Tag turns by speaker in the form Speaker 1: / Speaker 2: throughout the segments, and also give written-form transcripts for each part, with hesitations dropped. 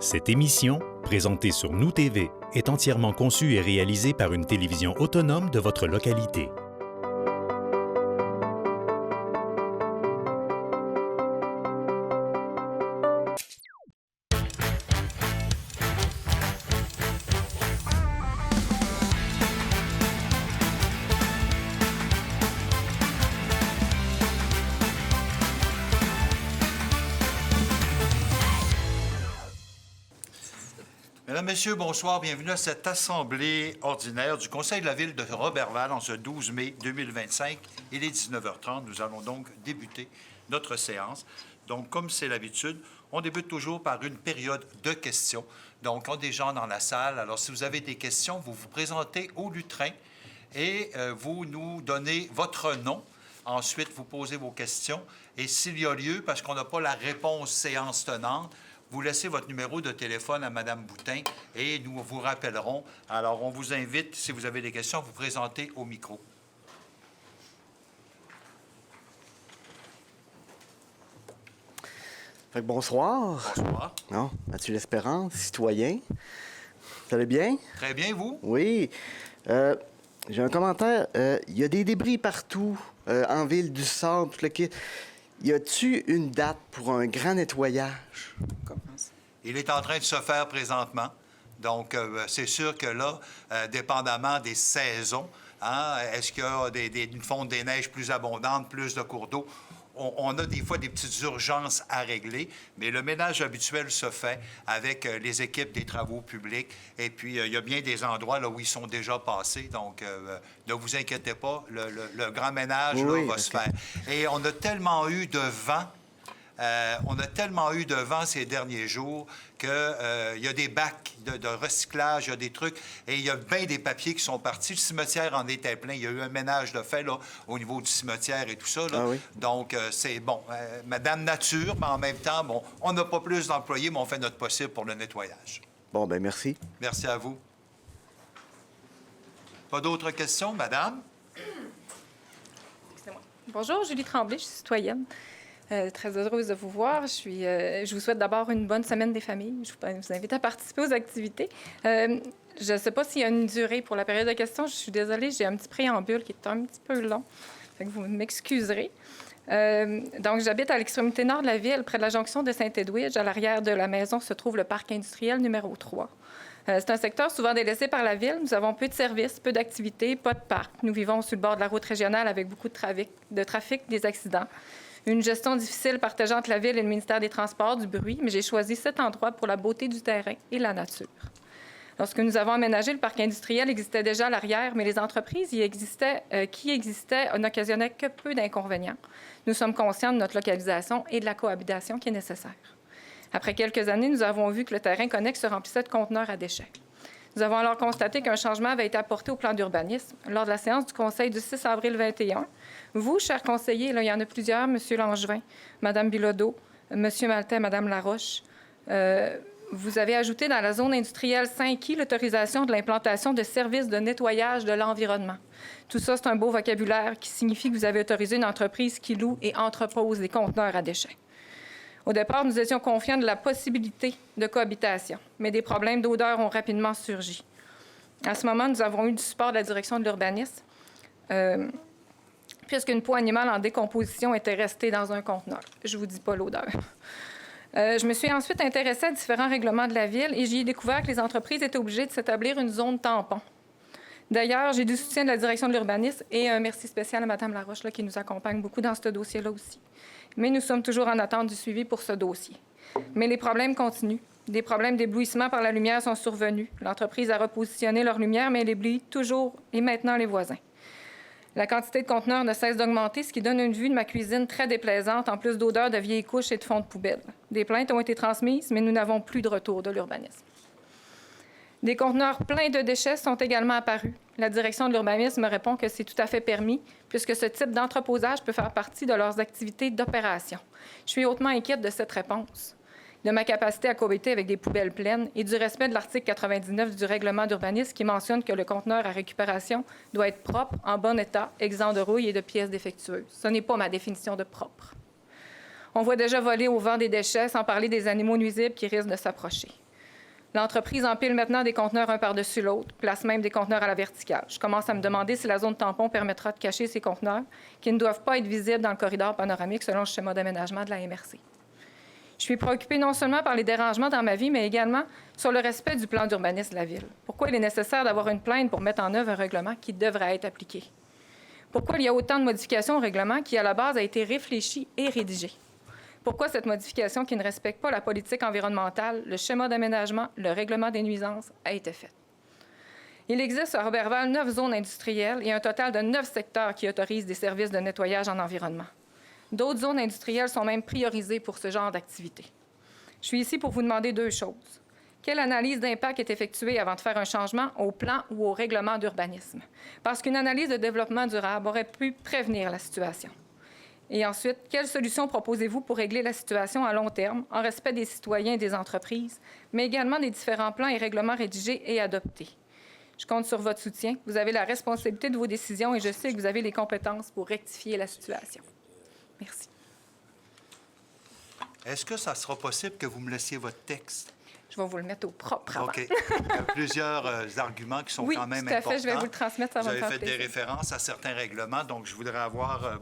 Speaker 1: Cette émission, présentée sur Nous TV, est entièrement conçue et réalisée par une télévision autonome de votre localité.
Speaker 2: Mesdames, Messieurs, bonsoir. Bienvenue à cette assemblée ordinaire du Conseil de la Ville de Roberval en ce 12 mai 2025. Il est 19h30. Nous allons donc débuter notre séance. Donc, comme c'est l'habitude, on débute toujours par une période de questions. Donc, on a des gens dans la salle. Alors, si vous avez des questions, vous vous présentez au lutrin et vous nous donnez votre nom. Ensuite, vous posez vos questions. Et s'il y a lieu, parce qu'on n'a pas la réponse séance tenante, vous laissez votre numéro de téléphone à Mme Boutin et nous vous rappellerons. Alors, on vous invite, si vous avez des questions, à vous présenter au micro.
Speaker 3: Fait que bonsoir.
Speaker 2: Bonsoir.
Speaker 3: Non, Mathieu L'Espérance, citoyen. Ça va bien?
Speaker 2: Très bien, vous?
Speaker 3: Oui. J'ai un commentaire. Il y a des débris partout, en ville, du centre, tout le kit. Y a-tu une date pour un grand nettoyage?
Speaker 2: Il est en train de se faire présentement. Donc, c'est sûr que là, dépendamment des saisons, hein, est-ce qu'il y a une fonte des neiges plus abondante, plus de cours d'eau? On a des fois des petites urgences à régler, mais le ménage habituel se fait avec les équipes des travaux publics. Et puis, il y a bien des endroits là, où ils sont déjà passés. Donc, ne vous inquiétez pas, le grand ménage là, va se faire. Et on a tellement eu de vent. On a tellement eu de vent ces derniers jours qu'il y a des bacs de recyclage, il y a des trucs, et il y a bien des papiers qui sont partis. Le cimetière en était plein. Il y a eu un ménage de fait là, au niveau du cimetière et tout ça. Là.
Speaker 3: Ah oui?
Speaker 2: Donc, c'est bon. Madame Nature, mais en même temps, bon, on n'a pas plus d'employés, mais on fait notre possible pour le nettoyage.
Speaker 3: Bon, ben merci.
Speaker 2: Merci à vous. Pas d'autres questions, madame?
Speaker 4: Excusez-moi. Bonjour, Julie Tremblay, je suis citoyenne. Très heureuse de vous voir. Je vous souhaite d'abord une bonne semaine des familles. Je vous invite à participer aux activités. Je ne sais pas s'il y a une durée pour la période de questions. Je suis désolée, j'ai un petit préambule qui est un petit peu long. Fait que vous m'excuserez. Donc, j'habite à l'extrémité nord de la ville, près de la jonction de Saint-Edwidge. À l'arrière de la maison se trouve le parc industriel numéro 3. C'est un secteur souvent délaissé par la ville. Nous avons peu de services, peu d'activités, pas de parc. Nous vivons sur le bord de la route régionale avec beaucoup de trafic, des accidents. Une gestion difficile partageant entre la Ville et le ministère des Transports, du bruit, mais j'ai choisi cet endroit pour la beauté du terrain et la nature. Lorsque nous avons aménagé, le parc industriel existait déjà à l'arrière, mais les entreprises qui existaient n'occasionnaient que peu d'inconvénients. Nous sommes conscients de notre localisation et de la cohabitation qui est nécessaire. Après quelques années, nous avons vu que le terrain connexe se remplissait de conteneurs à déchets. Nous avons alors constaté qu'un changement avait été apporté au plan d'urbanisme. Lors de la séance du Conseil du 6 avril 2021, vous, chers conseillers, là, il y en a plusieurs, M. Langevin, Mme Bilodeau, M. Maltais, Mme Laroche, vous avez ajouté dans la zone industrielle 5I l'autorisation de l'implantation de services de nettoyage de l'environnement. Tout ça, c'est un beau vocabulaire qui signifie que vous avez autorisé une entreprise qui loue et entrepose des conteneurs à déchets. Au départ, nous étions confiants de la possibilité de cohabitation, mais des problèmes d'odeur ont rapidement surgi. À ce moment, nous avons eu du support de la direction de l'urbanisme, puisqu'une peau animale en décomposition était restée dans un conteneur. Je ne vous dis pas l'odeur. Je me suis ensuite intéressée à différents règlements de la Ville et j'y ai découvert que les entreprises étaient obligées de s'établir une zone tampon. D'ailleurs, j'ai du soutien de la direction de l'urbanisme et un merci spécial à Mme Laroche là, qui nous accompagne beaucoup dans ce dossier-là aussi. Mais nous sommes toujours en attente du suivi pour ce dossier. Mais les problèmes continuent. Des problèmes d'éblouissement par la lumière sont survenus. L'entreprise a repositionné leur lumière, mais elle éblouit toujours et maintenant les voisins. La quantité de conteneurs ne cesse d'augmenter, ce qui donne une vue de ma cuisine très déplaisante, en plus d'odeurs de vieilles couches et de fonds de poubelle. Des plaintes ont été transmises, mais nous n'avons plus de retour de l'urbanisme. Des conteneurs pleins de déchets sont également apparus. La direction de l'urbanisme me répond que c'est tout à fait permis, puisque ce type d'entreposage peut faire partie de leurs activités d'opération. Je suis hautement inquiète de cette réponse, de ma capacité à cohabiter avec des poubelles pleines et du respect de l'article 99 du règlement d'urbanisme qui mentionne que le conteneur à récupération doit être propre, en bon état, exempt de rouille et de pièces défectueuses. Ce n'est pas ma définition de propre. On voit déjà voler au vent des déchets, sans parler des animaux nuisibles qui risquent de s'approcher. L'entreprise empile maintenant des conteneurs un par-dessus l'autre, place même des conteneurs à la verticale. Je commence à me demander si la zone tampon permettra de cacher ces conteneurs qui ne doivent pas être visibles dans le corridor panoramique selon le schéma d'aménagement de la MRC. Je suis préoccupée non seulement par les dérangements dans ma vie, mais également sur le respect du plan d'urbanisme de la Ville. Pourquoi il est nécessaire d'avoir une plainte pour mettre en œuvre un règlement qui devrait être appliqué? Pourquoi il y a autant de modifications au règlement qui, à la base, a été réfléchi et rédigé? Pourquoi cette modification qui ne respecte pas la politique environnementale, le schéma d'aménagement, le règlement des nuisances a été faite? Il existe à Roberval 9 zones industrielles et un total de 9 secteurs qui autorisent des services de nettoyage en environnement. D'autres zones industrielles sont même priorisées pour ce genre d'activité. Je suis ici pour vous demander 2 choses. Quelle analyse d'impact est effectuée avant de faire un changement au plan ou au règlement d'urbanisme? Parce qu'une analyse de développement durable aurait pu prévenir la situation. Et ensuite, quelles solutions proposez-vous pour régler la situation à long terme, en respect des citoyens et des entreprises, mais également des différents plans et règlements rédigés et adoptés? Je compte sur votre soutien. Vous avez la responsabilité de vos décisions et je sais que vous avez les compétences pour rectifier la situation. Merci.
Speaker 2: Est-ce que ça sera possible que vous me laissiez votre texte?
Speaker 4: Je vais vous le mettre au propre avant.
Speaker 2: OK. Il y a plusieurs arguments qui sont
Speaker 4: Oui,
Speaker 2: quand même
Speaker 4: tout à
Speaker 2: importants.
Speaker 4: fait. Je vais vous le transmettre. Ça
Speaker 2: Vous
Speaker 4: va me
Speaker 2: avez
Speaker 4: faire
Speaker 2: fait des
Speaker 4: plaisir.
Speaker 2: références à certains règlements, donc je voudrais avoir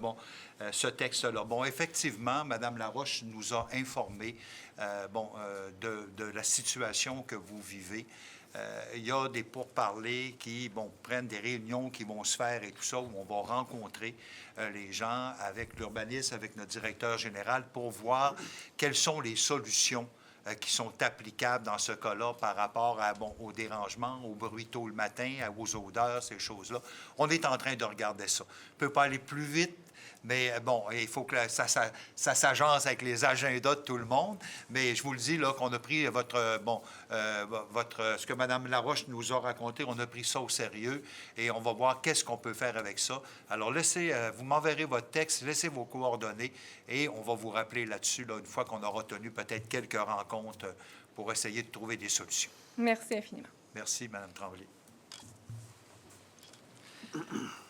Speaker 2: ce texte-là. Bon, effectivement, Mme Laroche nous a informé de la situation que vous vivez. Il y a des pourparlers qui prennent des réunions qui vont se faire et tout ça, où on va rencontrer les gens avec l'urbanisme, avec notre directeur général pour voir quelles sont les solutions qui sont applicables dans ce cas-là par rapport aux dérangements, au bruit tôt le matin, aux odeurs, ces choses-là. On est en train de regarder ça. On ne peut pas aller plus vite, mais il faut que ça s'agence avec les agendas de tout le monde. Mais je vous le dis, là, qu'on a pris ce que Mme Laroche nous a raconté, on a pris ça au sérieux et on va voir qu'est-ce qu'on peut faire avec ça. Alors, vous m'enverrez votre texte, laissez vos coordonnées et on va vous rappeler là-dessus, une fois qu'on aura tenu peut-être quelques rencontres pour essayer de trouver des solutions.
Speaker 4: Merci infiniment.
Speaker 2: Merci, Mme Tremblay.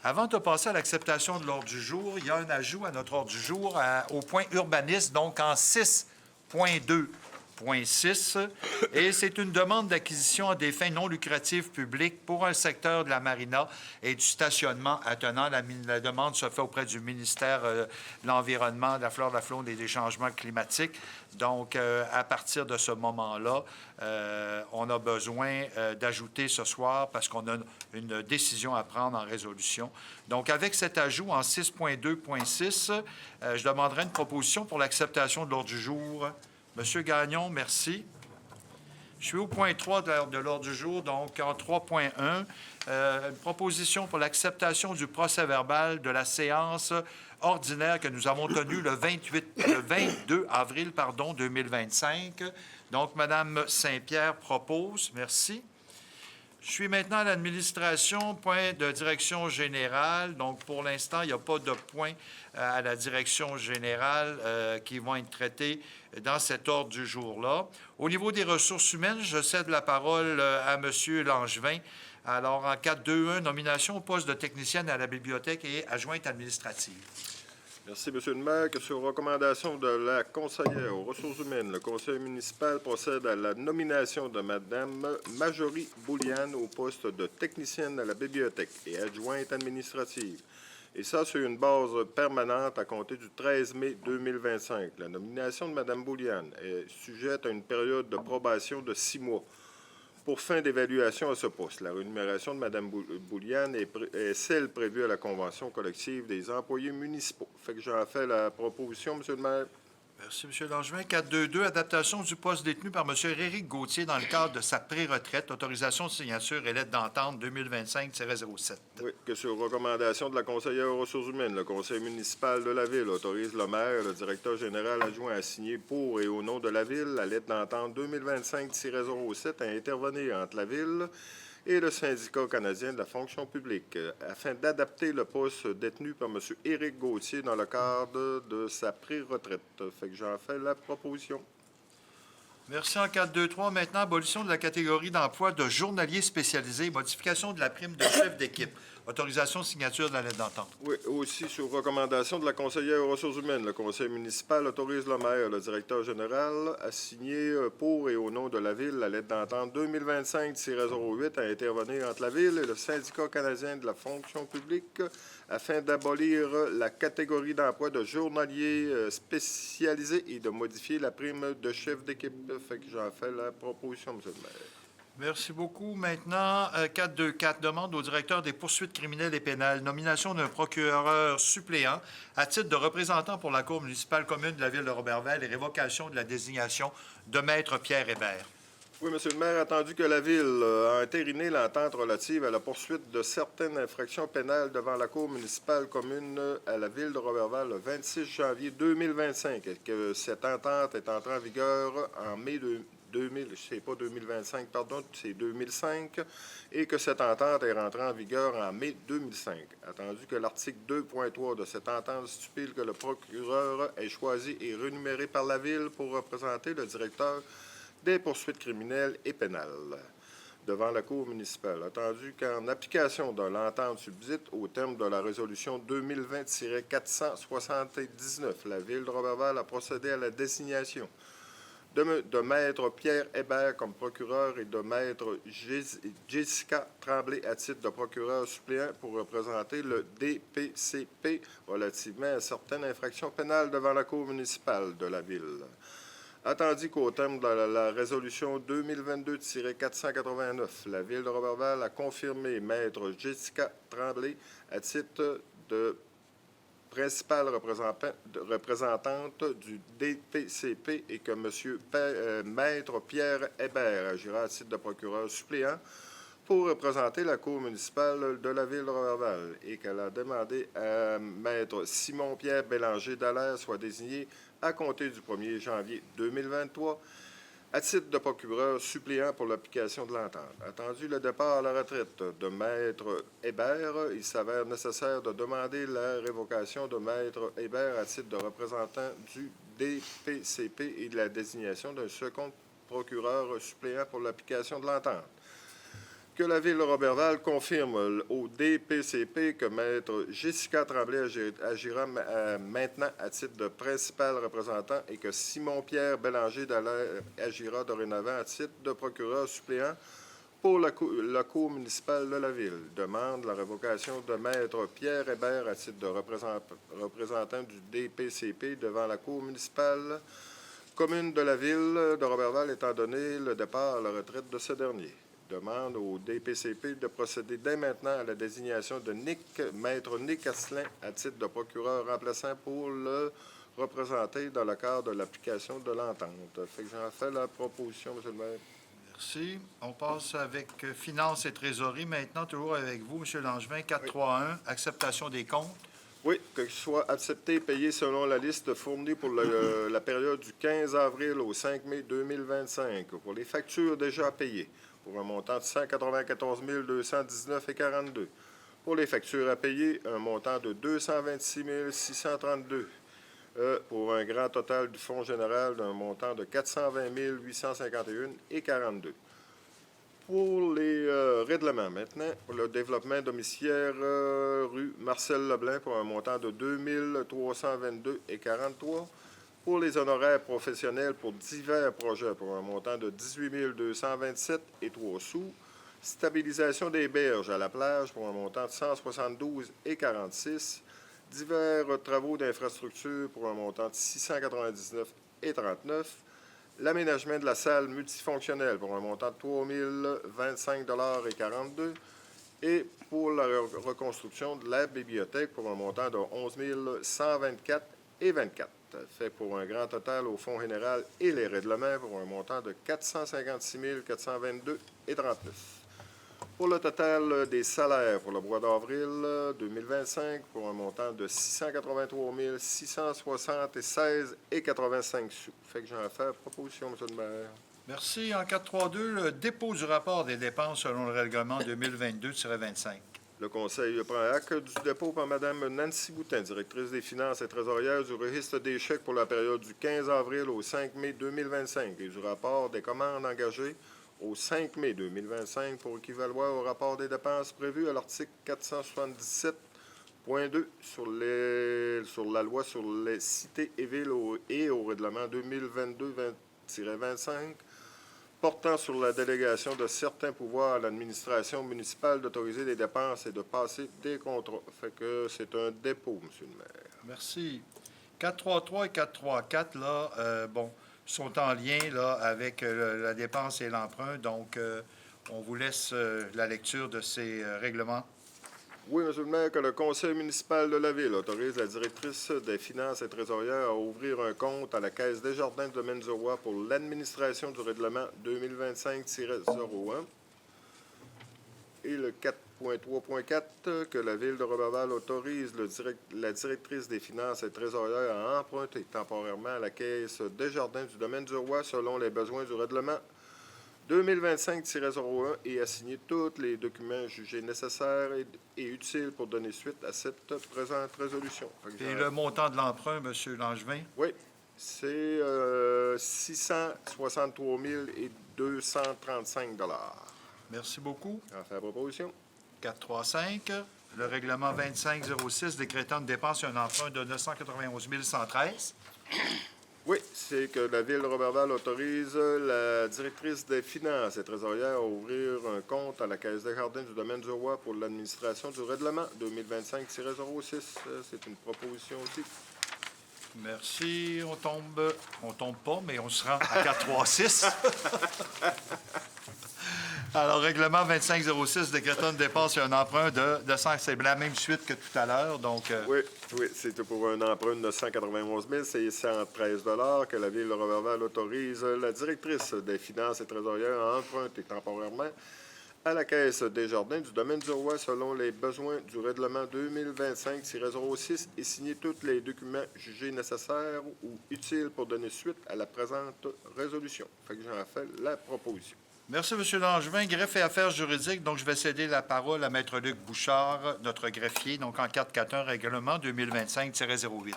Speaker 2: Avant de passer à l'acceptation de l'ordre du jour, il y a un ajout à notre ordre du jour au point urbanisme, donc en 6.2.6, et c'est une demande d'acquisition à des fins non lucratives publiques pour un secteur de la marina et du stationnement attenant. La demande se fait auprès du ministère de l'Environnement, de la Flore, de la Faune et des changements climatiques. Donc, à partir de ce moment-là, on a besoin d'ajouter ce soir parce qu'on a une décision à prendre en résolution. Donc, avec cet ajout en 6.2.6, je demanderai une proposition pour l'acceptation de l'ordre du jour. Monsieur Gagnon, merci. Je suis au point 3 de l'ordre du jour, donc en 3.1, une proposition pour l'acceptation du procès-verbal de la séance ordinaire que nous avons tenue le 22 avril 2025. Donc, Mme Saint-Pierre propose. Merci. Je suis maintenant à l'administration, point de direction générale. Donc, pour l'instant, il n'y a pas de point à la direction générale qui vont être traités dans cet ordre du jour-là. Au niveau des ressources humaines, je cède la parole à M. Langevin. Alors, en 4.2.1, nomination au poste de technicienne à la bibliothèque et adjointe administrative.
Speaker 5: Merci, M. le maire. Que sur recommandation de la conseillère aux ressources humaines, le conseil municipal procède à la nomination de Mme Marjorie Bouliane au poste de technicienne à la bibliothèque et adjointe administrative. Et ça, sur une base permanente à compter du 13 mai 2025. La nomination de Mme Bouliane est sujette à une période de probation de 6 mois. Pour fin d'évaluation à ce poste, la rémunération de Mme Bouliane est celle prévue à la Convention collective des employés municipaux. Fait que j'en fais la proposition, M. le maire.
Speaker 2: Merci, M. Langevin. 4.2.2, adaptation du poste détenu par M. Éric Gauthier dans le cadre de sa pré-retraite. Autorisation de signature et lettre d'entente 2025-07.
Speaker 5: Oui, que sur recommandation de la conseillère aux ressources humaines, le conseil municipal de la Ville autorise le maire, le directeur général adjoint à signer pour et au nom de la Ville la lettre d'entente 2025-07 à intervenir entre la Ville et le syndicat canadien de la fonction publique, afin d'adapter le poste détenu par M. Éric Gauthier dans le cadre de sa pré-retraite. Fait que j'en fais la proposition.
Speaker 2: Merci. En 4.2.3, maintenant, abolition de la catégorie d'emploi de journalier spécialisé, modification de la prime de chef d'équipe. Autorisation de signature de la lettre d'entente.
Speaker 5: Oui, aussi sur recommandation de la conseillère aux ressources humaines, le conseil municipal autorise le maire, le directeur général, à signer pour et au nom de la Ville, la lettre d'entente 2025-08 a intervenir entre la Ville et le Syndicat canadien de la fonction publique afin d'abolir la catégorie d'emploi de journalier spécialisé et de modifier la prime de chef d'équipe. Fait que j'en fais la proposition, M. le maire.
Speaker 2: Merci beaucoup. Maintenant, 424, demande au directeur des poursuites criminelles et pénales, nomination d'un procureur suppléant à titre de représentant pour la Cour municipale commune de la Ville de Roberval et révocation de la désignation de Maître Pierre Hébert.
Speaker 5: Oui, M. le maire, attendu que la Ville a entériné l'entente relative à la poursuite de certaines infractions pénales devant la Cour municipale commune à la Ville de Roberval le 26 janvier 2025 et que cette entente est entrée en vigueur en mai 2005, et que cette entente est rentrée en vigueur en mai 2005. Attendu que l'article 2.3 de cette entente stipule que le procureur est choisi et rémunéré par la Ville pour représenter le directeur des poursuites criminelles et pénales devant la Cour municipale. Attendu qu'en application de l'entente subsite au terme de la résolution 2020-479, la Ville de Roberval a procédé à la désignation de Maître Pierre Hébert comme procureur et de Maître Jessica Tremblay à titre de procureur suppléant pour représenter le DPCP relativement à certaines infractions pénales devant la Cour municipale de la Ville. Attendu qu'au terme de la résolution 2022-489, la Ville de Roberval a confirmé Maître Jessica Tremblay à titre de principale représentante du DPCP et que M. Maître Pierre Hébert agira à titre de procureur suppléant pour représenter la Cour municipale de la Ville de Roberval et qu'elle a demandé à Maître Simon-Pierre Bélanger d'Alaire soit désigné à compter du 1er janvier 2023 à titre de procureur suppléant pour l'application de l'entente. Attendu le départ à la retraite de Maître Hébert, il s'avère nécessaire de demander la révocation de Maître Hébert à titre de représentant du DPCP et de la désignation d'un second procureur suppléant pour l'application de l'entente. Que la Ville de Roberval confirme au DPCP que Maître Jessica Tremblay agira maintenant à titre de principal représentant et que Simon-Pierre Bélanger d'Alaire agira dorénavant à titre de procureur suppléant pour la Cour municipale de la Ville. Demande la révocation de Maître Pierre Hébert à titre de représentant du DPCP devant la Cour municipale commune de la Ville de Roberval étant donné le départ à la retraite de ce dernier. Demande au DPCP de procéder dès maintenant à la désignation de Maître Nick Asselin à titre de procureur remplaçant pour le représenter dans le cadre de l'application de l'entente. Fait que j'en fais la proposition, M. le maire.
Speaker 2: Merci. On passe avec Finances et Trésorerie. Maintenant, toujours avec vous, M. Langevin, 431, acceptation des comptes.
Speaker 5: Oui, que soit accepté et payé selon la liste fournie pour la période du 15 avril au 5 mai 2025 pour les factures déjà payées, pour un montant de 194 219,42. Pour les factures à payer, un montant de 226 632. Pour un grand total du Fonds général d'un montant de 420 851,42. Pour les règlements, maintenant, pour le développement domiciliaire rue Marcel Leblanc pour un montant de 2 322,43. Pour les honoraires professionnels pour divers projets pour un montant de 18 227,03 sous. Stabilisation des berges à la plage pour un montant de 172,46. Divers travaux d'infrastructure pour un montant de 699,39. L'aménagement de la salle multifonctionnelle pour un montant de 3 025,42 et pour la reconstruction de la bibliothèque pour un montant de 11 124,24. Fait pour un grand total au Fonds général et les règlements pour un montant de 456 422,39. Pour le total des salaires pour le mois d'avril 2025, pour un montant de 683 676,85 sous. Fait que j'en fais la proposition, M. le maire.
Speaker 2: Merci. En 432, le dépôt du rapport des dépenses selon le règlement 2022-25.
Speaker 5: Le Conseil prend acte du dépôt par Mme Nancy Boutin, directrice des finances et trésorière du registre des chèques pour la période du 15 avril au 5 mai 2025 et du rapport des commandes engagées au 5 mai 2025 pour équivaloir au rapport des dépenses prévues à l'article 477.2 sur la loi sur les cités et villes et au règlement 2022-25 portant sur la délégation de certains pouvoirs à l'administration municipale d'autoriser des dépenses et de passer des contrats. Fait que c'est un dépôt, Monsieur le maire.
Speaker 2: Merci. 433 et 434, là, sont en lien là, avec la dépense et l'emprunt. Donc, on vous laisse la lecture de ces règlements.
Speaker 5: Oui, Monsieur le maire, que le conseil municipal de la Ville autorise la directrice des finances et trésorières à ouvrir un compte à la Caisse Desjardins du domaine du Roi pour l'administration du règlement 2025-01. Et le 4.3.4, que la Ville de Roberval autorise la directrice des finances et trésorières à emprunter temporairement à la Caisse Desjardins du domaine du Roi selon les besoins du règlement 2025-01 et à signer tous les documents jugés nécessaires et utiles pour donner suite à cette présente résolution.
Speaker 2: Et le montant de l'emprunt, M. Langevin?
Speaker 5: Oui, c'est 663 235 $.
Speaker 2: Merci beaucoup.
Speaker 5: En fait la proposition.
Speaker 2: 435, le règlement 2506 décrétant une dépense et un emprunt de 991 113.
Speaker 5: Oui, c'est que la Ville de Roberval autorise la directrice des finances et trésorières à ouvrir un compte à la Caisse Desjardins du domaine du Roi pour l'administration du règlement 2025-06. C'est une proposition aussi.
Speaker 2: Merci. On tombe pas, mais on se rend à 436. Alors, règlement 2506 décrétant une dépense et un emprunt de 900, c'est la même suite que tout à l'heure, donc...
Speaker 5: Oui, c'est pour un emprunt de 991 613 $ que la Ville de Roberval autorise la directrice des finances et trésorières à emprunter temporairement à la Caisse Desjardins du domaine du Roi selon les besoins du règlement 2025-06 et signer tous les documents jugés nécessaires ou utiles pour donner suite à la présente résolution. Fait que j'en fais la proposition.
Speaker 2: Merci, M. Langevin. Greffe et affaires juridiques. Donc, je vais céder la parole à Maître Luc Bouchard, notre greffier, donc en 441, règlement 2025-08.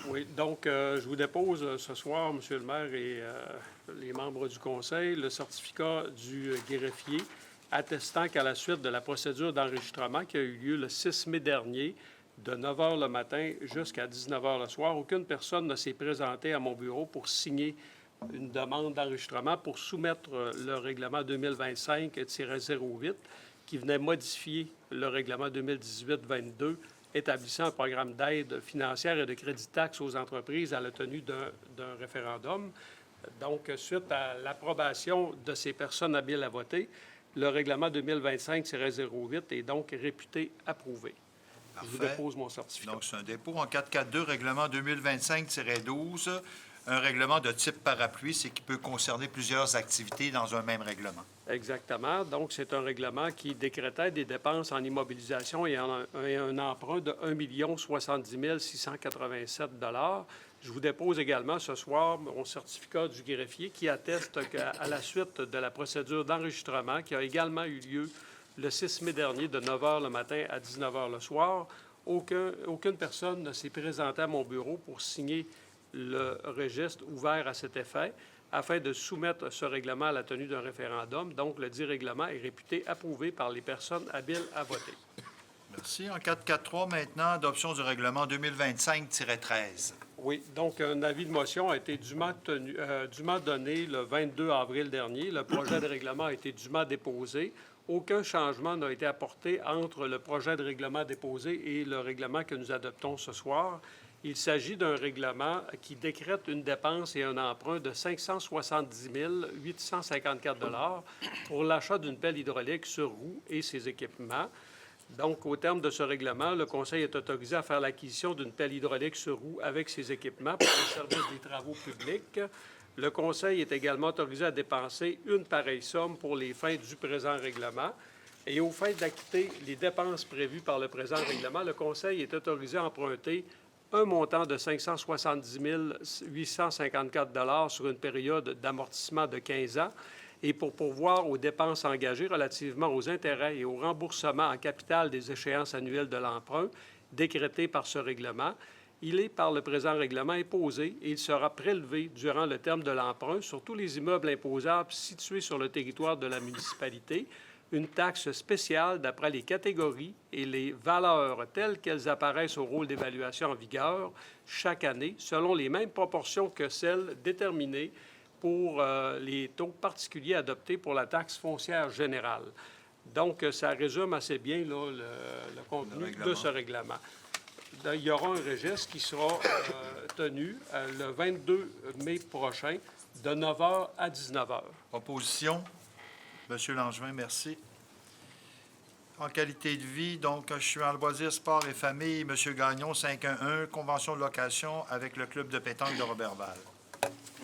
Speaker 6: Oui, donc, je vous dépose ce soir, M. le maire et les membres du conseil, le certificat du greffier attestant qu'à la suite de la procédure d'enregistrement qui a eu lieu le 6 mai dernier, de 9 h le matin jusqu'à 19 h le soir, aucune personne ne s'est présentée à mon bureau pour signer une demande d'enregistrement pour soumettre le règlement 2025-08 qui venait modifier le règlement 2018-22 établissant un programme d'aide financière et de crédit taxe aux entreprises à la tenue d'un référendum. Donc, suite à l'approbation de ces personnes habiles à voter, le règlement 2025-08 est donc réputé approuvé.
Speaker 2: Parfait.
Speaker 6: Je vous dépose mon certificat.
Speaker 2: Donc, c'est un dépôt en 442, règlement 2025-12. Un règlement de type parapluie, c'est qui peut concerner plusieurs activités dans un même règlement.
Speaker 6: Exactement. Donc, c'est un règlement qui décrétait des dépenses en immobilisation et un emprunt de 1 070 687 $. Je vous dépose également ce soir mon certificat du greffier qui atteste qu'à la suite de la procédure d'enregistrement qui a également eu lieu le 6 mai dernier de 9 h le matin à 19 h le soir, aucune personne ne s'est présentée à mon bureau pour signer le registre ouvert à cet effet afin de soumettre ce règlement à la tenue d'un référendum. Donc, le dit règlement est réputé approuvé par les personnes habiles à voter.
Speaker 2: Merci. En 443, maintenant, adoption du règlement 2025-13.
Speaker 6: Oui. Donc, un avis de motion a été dûment donné le 22 avril dernier. Le projet de règlement a été dûment déposé. Aucun changement n'a été apporté entre le projet de règlement déposé et le règlement que nous adoptons ce soir. Il s'agit d'un règlement qui décrète une dépense et un emprunt de 570 854 $ pour l'achat d'une pelle hydraulique sur roue et ses équipements. Donc, au terme de ce règlement, le Conseil est autorisé à faire l'acquisition d'une pelle hydraulique sur roue avec ses équipements pour le service des travaux publics. Le Conseil est également autorisé à dépenser une pareille somme pour les fins du présent règlement. Et au fait d'acquitter les dépenses prévues par le présent règlement, le Conseil est autorisé à emprunter un montant de 570 854 $ sur une période d'amortissement de 15 ans et pour pourvoir aux dépenses engagées relativement aux intérêts et au remboursement en capital des échéances annuelles de l'emprunt décrétées par ce règlement. Il est, par le présent règlement, imposé et il sera prélevé durant le terme de l'emprunt sur tous les immeubles imposables situés sur le territoire de la municipalité, une taxe spéciale d'après les catégories et les valeurs telles qu'elles apparaissent au rôle d'évaluation en vigueur chaque année, selon les mêmes proportions que celles déterminées pour les taux particuliers adoptés pour la taxe foncière générale. Donc, ça résume assez bien là, le contenu de ce règlement. Il y aura un registre qui sera tenu le 22 mai prochain, de 9h à 19h.
Speaker 2: Opposition? Monsieur Langevin, merci. En qualité de vie, donc, je suis en loisirs, sport et famille. Monsieur Gagnon, 511, convention de location avec le club de pétanque de Roberval.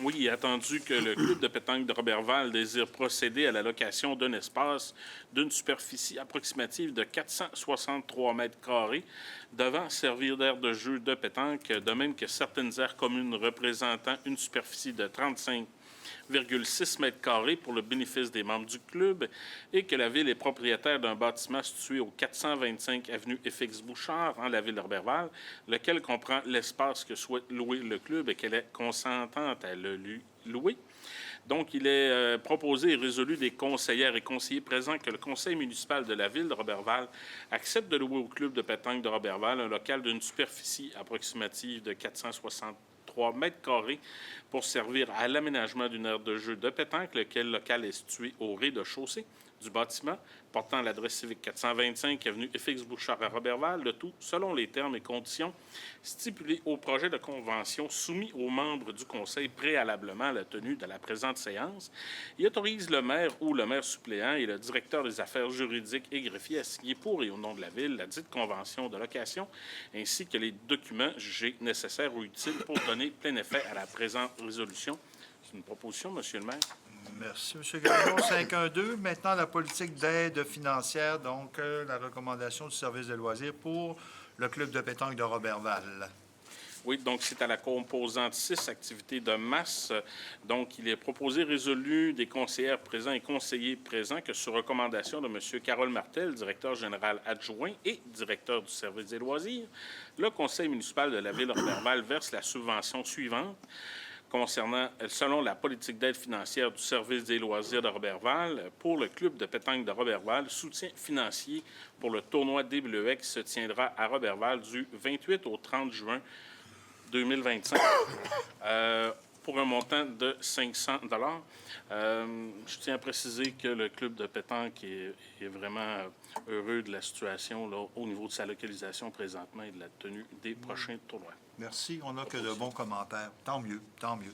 Speaker 7: Oui, il est attendu que le club de pétanque de Roberval désire procéder à la location d'un espace d'une superficie approximative de 463 mètres carrés devant servir d'aire de jeu de pétanque, de même que certaines aires communes représentant une superficie de 35,6 mètres carrés pour le bénéfice des membres du club et que la Ville est propriétaire d'un bâtiment situé au 425 avenue FX-Bouchard, en la Ville de Roberval, lequel comprend l'espace que souhaite louer le club et qu'elle est consentante à le louer. Donc, il est proposé et résolu des conseillères et conseillers présents que le conseil municipal de la Ville de Roberval accepte de louer au club de pétanque de Roberval un local d'une superficie approximative de 463 mètres carrés pour servir à l'aménagement d'une aire de jeu de pétanque, lequel local est situé au rez-de-chaussée du bâtiment, portant l'adresse civique 425 avenue FX-Bouchard à Roberval, le tout selon les termes et conditions stipulés au projet de convention soumis aux membres du conseil préalablement à la tenue de la présente séance. Il autorise le maire ou le maire suppléant et le directeur des affaires juridiques et greffiers à signer pour et au nom de la Ville la dite convention de location, ainsi que les documents jugés nécessaires ou utiles pour donner plein effet à la présente résolution. C'est une proposition, Monsieur le maire.
Speaker 2: Merci, M. Gagnon. 512. Maintenant, la politique d'aide financière, donc la recommandation du service de loisirs pour le club de pétanque de Roberval.
Speaker 7: Oui, donc c'est à la composante 6, activités de masse. Donc, il est proposé, résolu des conseillères présents et conseillers présents que sur recommandation de M. Carole Martel, directeur général adjoint et directeur du service des loisirs, le conseil municipal de la Ville de Roberval verse la subvention suivante concernant, selon la politique d'aide financière du service des loisirs de Roberval, pour le club de pétanque de Roberval, soutien financier pour le tournoi des Bleuets qui se tiendra à Roberval du 28 au 30 juin 2025 pour un montant de 500 $. Je tiens à préciser que le club de pétanque est vraiment heureux de la situation là, au niveau de sa localisation présentement et de la tenue des prochains tournois.
Speaker 2: Merci. On n'a que de bons commentaires. Tant mieux, tant mieux.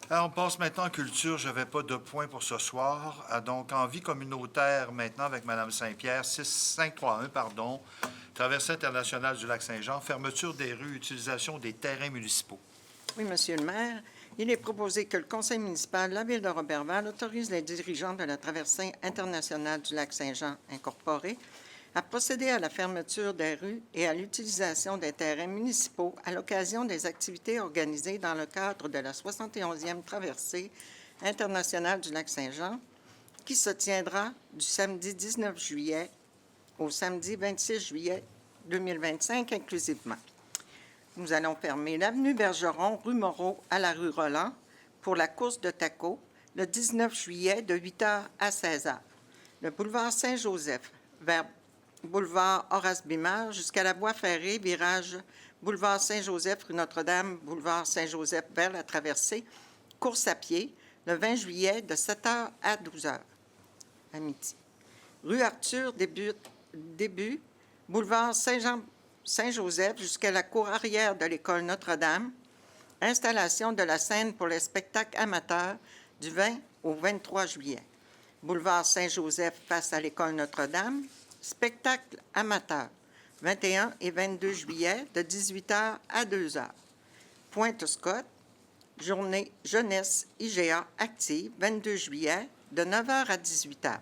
Speaker 2: Alors, on passe maintenant en culture. Je n'avais pas de point pour ce soir. Donc, en vie communautaire, maintenant, avec Mme Saint-Pierre, 6531, pardon, traversée internationale du lac Saint-Jean, fermeture des rues, utilisation des terrains municipaux.
Speaker 8: Oui, Monsieur le maire, il est proposé que le conseil municipal de la Ville de Roberval autorise les dirigeants de la traversée internationale du lac Saint-Jean incorporée à procéder à la fermeture des rues et à l'utilisation des terrains municipaux à l'occasion des activités organisées dans le cadre de la 71e traversée internationale du lac Saint-Jean, qui se tiendra du samedi 19 juillet au samedi 26 juillet 2025 inclusivement. Nous allons fermer l'avenue Bergeron, rue Moreau à la rue Roland pour la course de taco le 19 juillet de 8h à 16h. Le boulevard Saint-Joseph vers boulevard Horace Bimard jusqu'à la voie ferrée, virage boulevard Saint-Joseph, rue Notre-Dame, boulevard Saint-Joseph vers la traversée, course à pied le 20 juillet de 7h à 12h à midi. Rue Arthur, début boulevard Saint-Joseph jusqu'à la cour arrière de l'école Notre-Dame, installation de la scène pour les spectacles amateurs du 20 au 23 juillet. Boulevard Saint-Joseph face à l'école Notre-Dame, spectacle amateur, 21 et 22 juillet de 18h à 2h. Pointe-Scott, journée jeunesse IGA active, 22 juillet de 9h à 18h.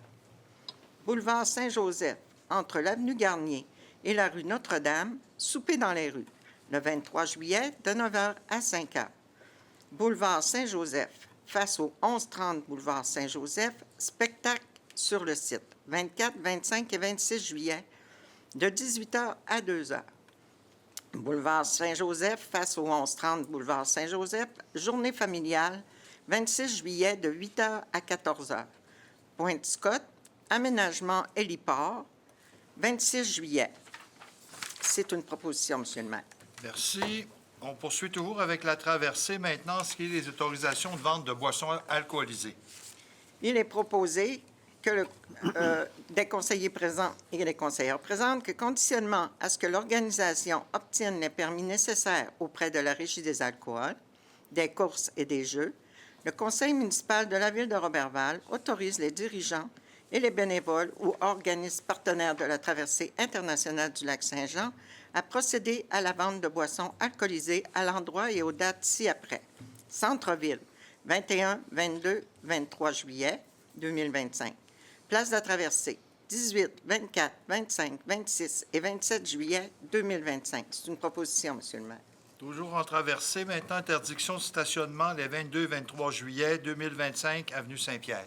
Speaker 8: Boulevard Saint-Joseph, entre l'avenue Garnier et la rue Notre-Dame, souper dans les rues, le 23 juillet de 9h à 5h. Boulevard Saint-Joseph, face au 1130 boulevard Saint-Joseph, spectacle sur le site, 24, 25 et 26 juillet, de 18h à 2h. Boulevard Saint-Joseph, face au 1130 boulevard Saint-Joseph, journée familiale, 26 juillet, de 8h à 14h. Pointe-Scott, aménagement héliport, 26 juillet. C'est une proposition, Monsieur le maire.
Speaker 2: Merci. On poursuit toujours avec la traversée maintenant, ce qui est les autorisations de vente de boissons alcoolisées.
Speaker 8: Il est proposé que des conseillers présents et des conseillères présentes que, conditionnement à ce que l'organisation obtienne les permis nécessaires auprès de la Régie des alcools, des courses et des jeux, le conseil municipal de la ville de Roberval autorise les dirigeants et les bénévoles ou organismes partenaires de la traversée internationale du lac Saint-Jean à procéder à la vente de boissons alcoolisées à l'endroit et aux dates ci-après. Centre-ville, 21, 22, 23 juillet 2025. Place de la Traversée, 18, 24, 25, 26 et 27 juillet 2025. C'est une proposition, Monsieur le maire.
Speaker 2: Toujours en traversée, maintenant, interdiction de stationnement les 22 et 23 juillet 2025, avenue Saint-Pierre.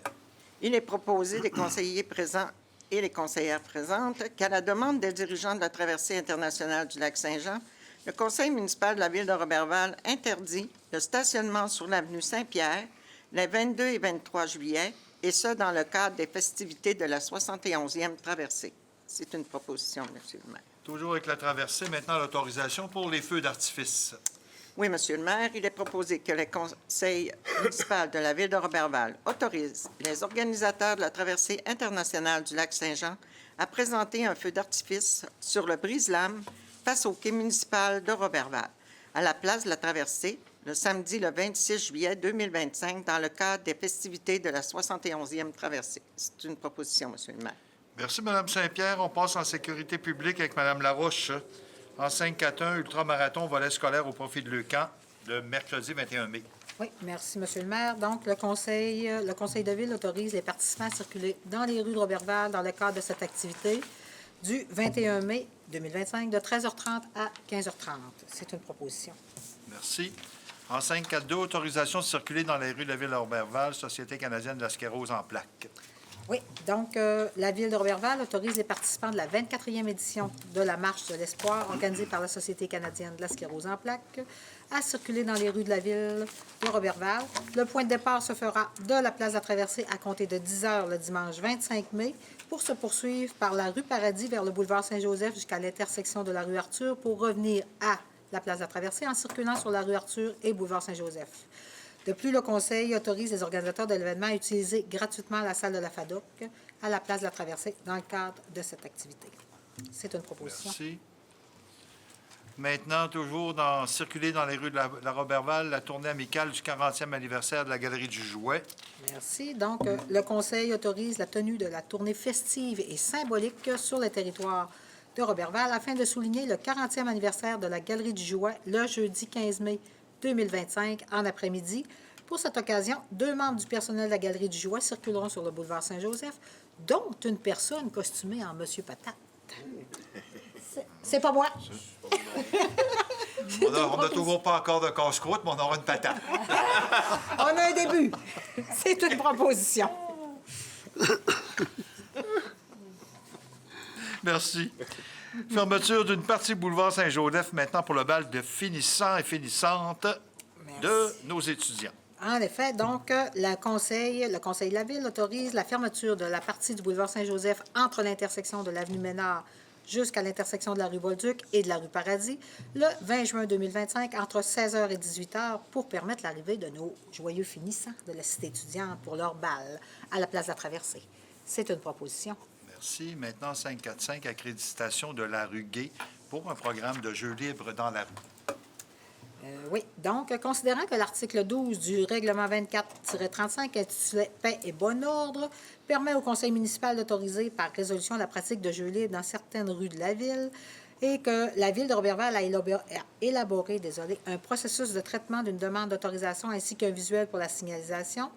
Speaker 8: Il est proposé des conseillers présents et les conseillères présentes qu'à la demande des dirigeants de la Traversée internationale du lac Saint-Jean, le conseil municipal de la ville de Roberval interdit le stationnement sur l'avenue Saint-Pierre les 22 et 23 juillet, et ce, dans le cadre des festivités de la 71e traversée. C'est une proposition, Monsieur le maire.
Speaker 2: Toujours avec la traversée, maintenant, l'autorisation pour les feux d'artifice.
Speaker 8: Oui, Monsieur le maire, il est proposé que le conseil municipal de la ville de Roberval autorise les organisateurs de la traversée internationale du lac Saint-Jean à présenter un feu d'artifice sur le brise-lames face au quai municipal de Roberval, à la place de la traversée, le samedi le 26 juillet 2025, dans le cadre des festivités de la 71e traversée. C'est une proposition, Monsieur le maire.
Speaker 2: Merci, Mme Saint-Pierre. On passe en sécurité publique avec Mme Larouche. En 541, ultramarathon, volet scolaire au profit de Leucan, le mercredi 21 mai.
Speaker 9: Oui, merci, Monsieur le maire. Donc, le conseil de ville autorise les participants à circuler dans les rues de Roberval dans le cadre de cette activité du 21 mai 2025, de 13h30 à 15h30. C'est une proposition.
Speaker 2: Merci. En 542, autorisation de circuler dans les rues de la ville de Roberval, Société canadienne de la sclérose en plaques.
Speaker 9: Oui, donc la ville de Roberval autorise les participants de la 24e édition de la Marche de l'Espoir, organisée par la Société canadienne de la sclérose en plaques, à circuler dans les rues de la ville de Roberval. Le point de départ se fera de la place de la Traversée à compter de 10 h le dimanche 25 mai pour se poursuivre par la rue Paradis vers le boulevard Saint-Joseph jusqu'à l'intersection de la rue Arthur pour revenir à la place de la Traversée en circulant sur la rue Arthur et boulevard Saint-Joseph. De plus, le Conseil autorise les organisateurs de l'événement à utiliser gratuitement la salle de la FADOC à la place de la Traversée dans le cadre de cette activité. C'est une proposition.
Speaker 2: Merci. Maintenant, toujours circuler dans les rues de la Roberval, la tournée amicale du 40e anniversaire de la Galerie du Jouet.
Speaker 9: Merci. Donc, le Conseil autorise la tenue de la tournée festive et symbolique sur le territoire de Roberval afin de souligner le 40e anniversaire de la Galerie du Jouet le jeudi 15 mai 2025 en après-midi. Pour cette occasion, 2 membres du personnel de la Galerie du Jouet circuleront sur le boulevard Saint-Joseph, dont une personne costumée en Monsieur Patate. C'est pas moi.
Speaker 2: On n'a toujours pas encore de casse-croûte, mais on aura une patate.
Speaker 9: On a un début. C'est une proposition.
Speaker 2: Merci. Fermeture d'une partie boulevard Saint-Joseph maintenant pour le bal de finissants et finissantes de nos étudiants.
Speaker 9: En effet, donc, le conseil de la Ville autorise la fermeture de la partie du boulevard Saint-Joseph entre l'intersection de l'avenue Ménard jusqu'à l'intersection de la rue Bolduc et de la rue Paradis le 20 juin 2025 entre 16h et 18h pour permettre l'arrivée de nos joyeux finissants de la cité étudiante pour leur bal à la place de la Traversée. C'est une proposition.
Speaker 2: Merci. Maintenant, 545, accréditation de la rue Gay pour un programme de jeux libres dans la rue.
Speaker 9: Oui. Donc, considérant que l'article 12 du règlement 24-35 intitulé « Paix et bon ordre » permet au conseil municipal d'autoriser par résolution la pratique de jeux libres dans certaines rues de la ville et que la ville de Roberval a élaboré un processus de traitement d'une demande d'autorisation ainsi qu'un visuel pour la signalisation.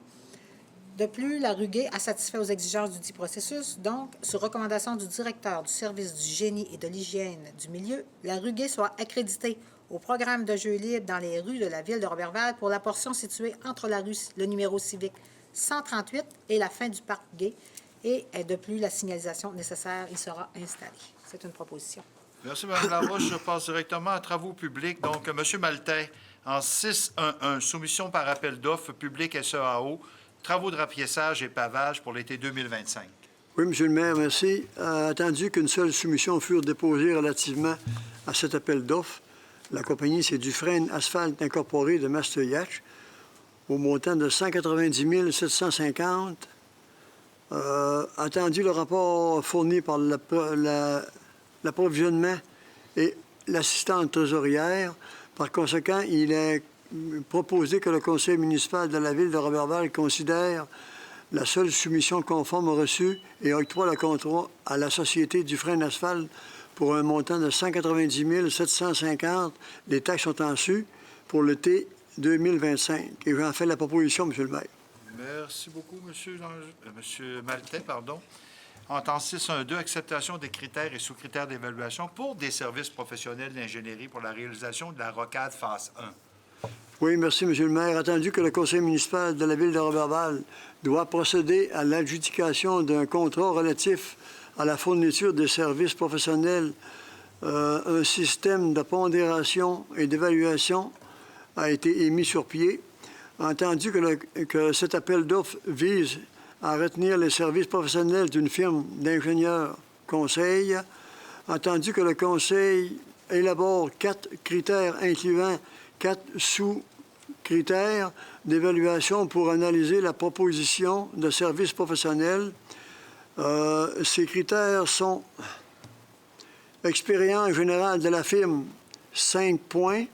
Speaker 9: De plus, la rue Gay a satisfait aux exigences du dit processus. Donc, sur recommandation du directeur du service du génie et de l'hygiène du milieu, la rue Gay soit accréditée au programme de jeux libres dans les rues de la ville de Roberval pour la portion située entre le numéro civique 138 et la fin du parc Gay. Et de plus, la signalisation nécessaire y sera installée. C'est une proposition.
Speaker 2: Merci, Mme Larouche. Je passe directement à travaux publics. Donc, M. Maltais, en 611, soumission par appel d'offres public SEAO, travaux de rapiessage et pavage pour l'été 2025.
Speaker 10: Oui, M. le maire, merci. Attendu qu'une seule soumission fût déposée relativement à cet appel d'offres, La compagnie, c'est Dufresne Asphalt Incorporé de Masteuillac, au montant de 190 750. Attendu le rapport fourni par l'approvisionnement et l'assistante trésorière. Par conséquent, il est proposé que le conseil municipal de la ville de Roberval considère la seule soumission conforme reçue et octroie le contrat à la société Dufresne Asphalt pour un montant de 190 750. Les taxes sont en su pour l'été 2025. Et j'en fais la proposition, M. le maire.
Speaker 2: Merci beaucoup, Monsieur Maltais, pardon. Entente 6.1.2, acceptation des critères et sous-critères d'évaluation pour des services professionnels d'ingénierie pour la réalisation de la rocade phase 1.
Speaker 10: Oui, merci, M. le maire. Attendu que le conseil municipal de la ville de Roberval doit procéder à l'adjudication d'un contrat relatif à la fourniture des services professionnels, un système de pondération et d'évaluation a été émis sur pied. Entendu que cet appel d'offres vise à retenir les services professionnels d'une firme d'ingénieurs conseil, entendu que le conseil élabore 4 critères incluant 4 sous-critères d'évaluation pour analyser la proposition de services professionnels. Ces critères sont expérience générale de la firme, 5 points,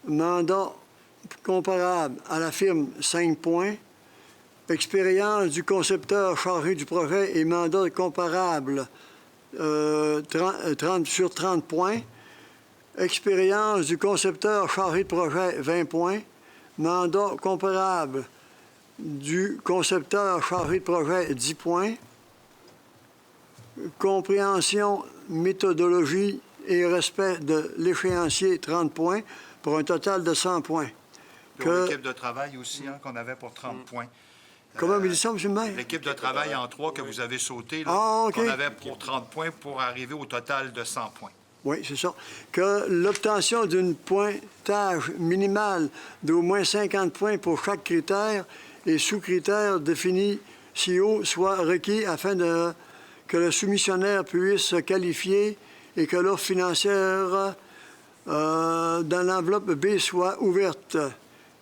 Speaker 10: mandat comparable à la firme, 5 points, expérience du concepteur chargé du projet et mandat comparable, 30 sur 30 points, expérience du concepteur chargé de projet, 20 points, mandat comparable du concepteur chargé de projet, 10 points, compréhension, méthodologie et respect de l'échéancier, 30 points, pour un total de 100 points.
Speaker 2: L'équipe de travail aussi, qu'on avait pour 30 points.
Speaker 10: Comment vous dites ça, M. le maire?
Speaker 2: L'équipe de travail en 3 que vous avez sauté, qu'on avait pour 30 points pour arriver au total de 100 points.
Speaker 10: Oui, c'est ça. Que l'obtention d'une pointage minimale d'au moins 50 points pour chaque critère et sous-critère défini ci-haut soit requis afin que le soumissionnaire puisse se qualifier et que l'offre financière dans l'enveloppe B soit ouverte.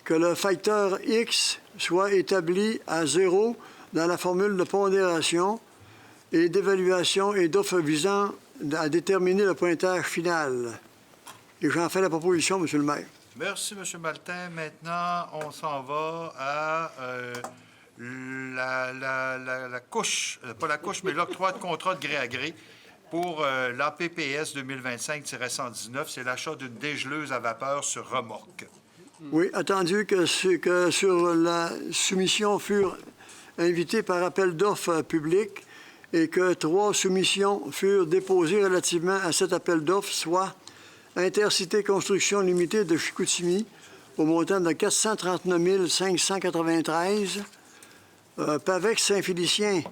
Speaker 10: Que le facteur X soit établi à 0 dans la formule de pondération et d'évaluation et d'offres visant à déterminer le pointage final. Et j'en fais la proposition, M. le maire.
Speaker 2: Merci, M. Maltais. Maintenant, on s'en va à la couche, pas la couche, mais l'octroi de contrat de gré à gré pour l'APPS 2025-119. C'est l'achat d'une dégeleuse à vapeur sur remorque.
Speaker 10: Oui, attendu que sur la soumission furent invités par appel d'offres public et que 3 soumissions furent déposées relativement à cet appel d'offres, soit Intercité Construction Limitée de Chicoutimi, au montant de 439 593, Pavex Saint-Félicien,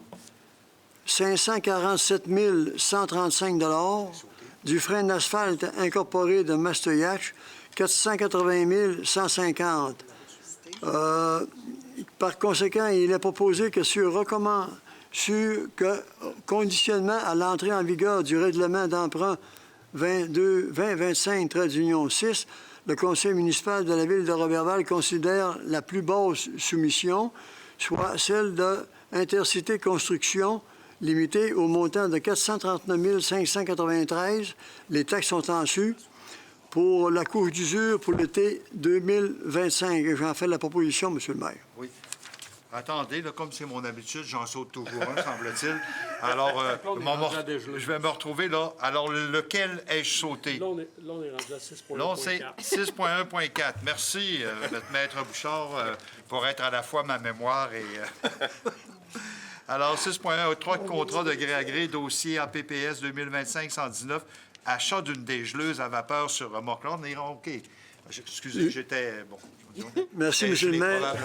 Speaker 10: 547 135 Dufresne Asphalt Incorporé de Masteuillac, 480 150. Par conséquent, il est proposé que conditionnement à l'entrée en vigueur du règlement d'emprunt 2025-6, le conseil municipal de la ville de Roberval considère la plus basse soumission, soit celle de Intercité Construction, limitée au montant de 439 593. Les taxes sont en su pour la couche d'usure pour l'été 2025. Et j'en fais la proposition, M. le maire.
Speaker 2: Oui. Attendez, là, comme c'est mon habitude, j'en saute toujours un, semble-t-il. Alors, je vais me retrouver là. Alors, lequel ai-je sauté?
Speaker 6: Là, on est rendu à 6.1.4.
Speaker 2: Là, c'est 6.1.4. Merci, Maître Bouchard, pour être à la fois ma mémoire et... Alors, 6.1, 3 contrats de gré à gré, dossier APPS 2025-119, achat d'une dégeleuse à vapeur sur remorque. Là, on est OK. Excusez, j'étais... Bon.
Speaker 10: Merci, M. le maire.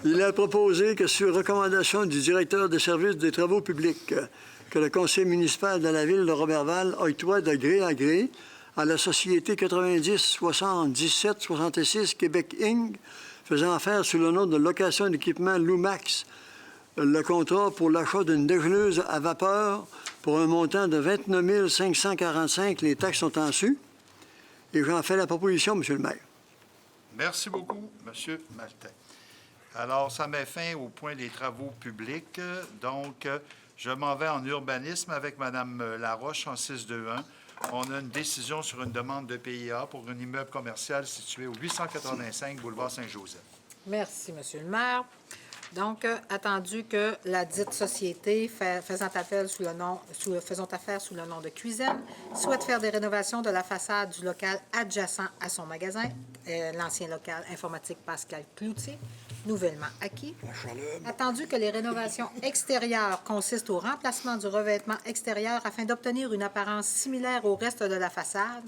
Speaker 10: Il est proposé que, sur recommandation du directeur des services des travaux publics, que le conseil municipal de la ville de Roberval octroie de gré à gré à la société 90-77-66 Québec Inc., faisant affaire sous le nom de location d'équipement Lumax, le contrat pour l'achat d'une dégeleuse à vapeur pour un montant de 29 545. Les taxes sont en su. Et j'en fais la proposition, Monsieur le maire.
Speaker 2: Merci beaucoup, M. Maltais. Alors, ça met fin au point des travaux publics. Donc, je m'en vais en urbanisme avec Mme Laroche en 621. On a une décision sur une demande de PIA pour un immeuble commercial situé au 885 boulevard Saint-Joseph.
Speaker 9: Merci, Monsieur le maire. Donc, attendu que la dite société faisant affaire sous le nom de Cuisine souhaite faire des rénovations de la façade du local adjacent à son magasin, l'ancien local informatique Pascal Cloutier, nouvellement acquis. Attendu que les rénovations extérieures consistent au remplacement du revêtement extérieur afin d'obtenir une apparence similaire au reste de la façade,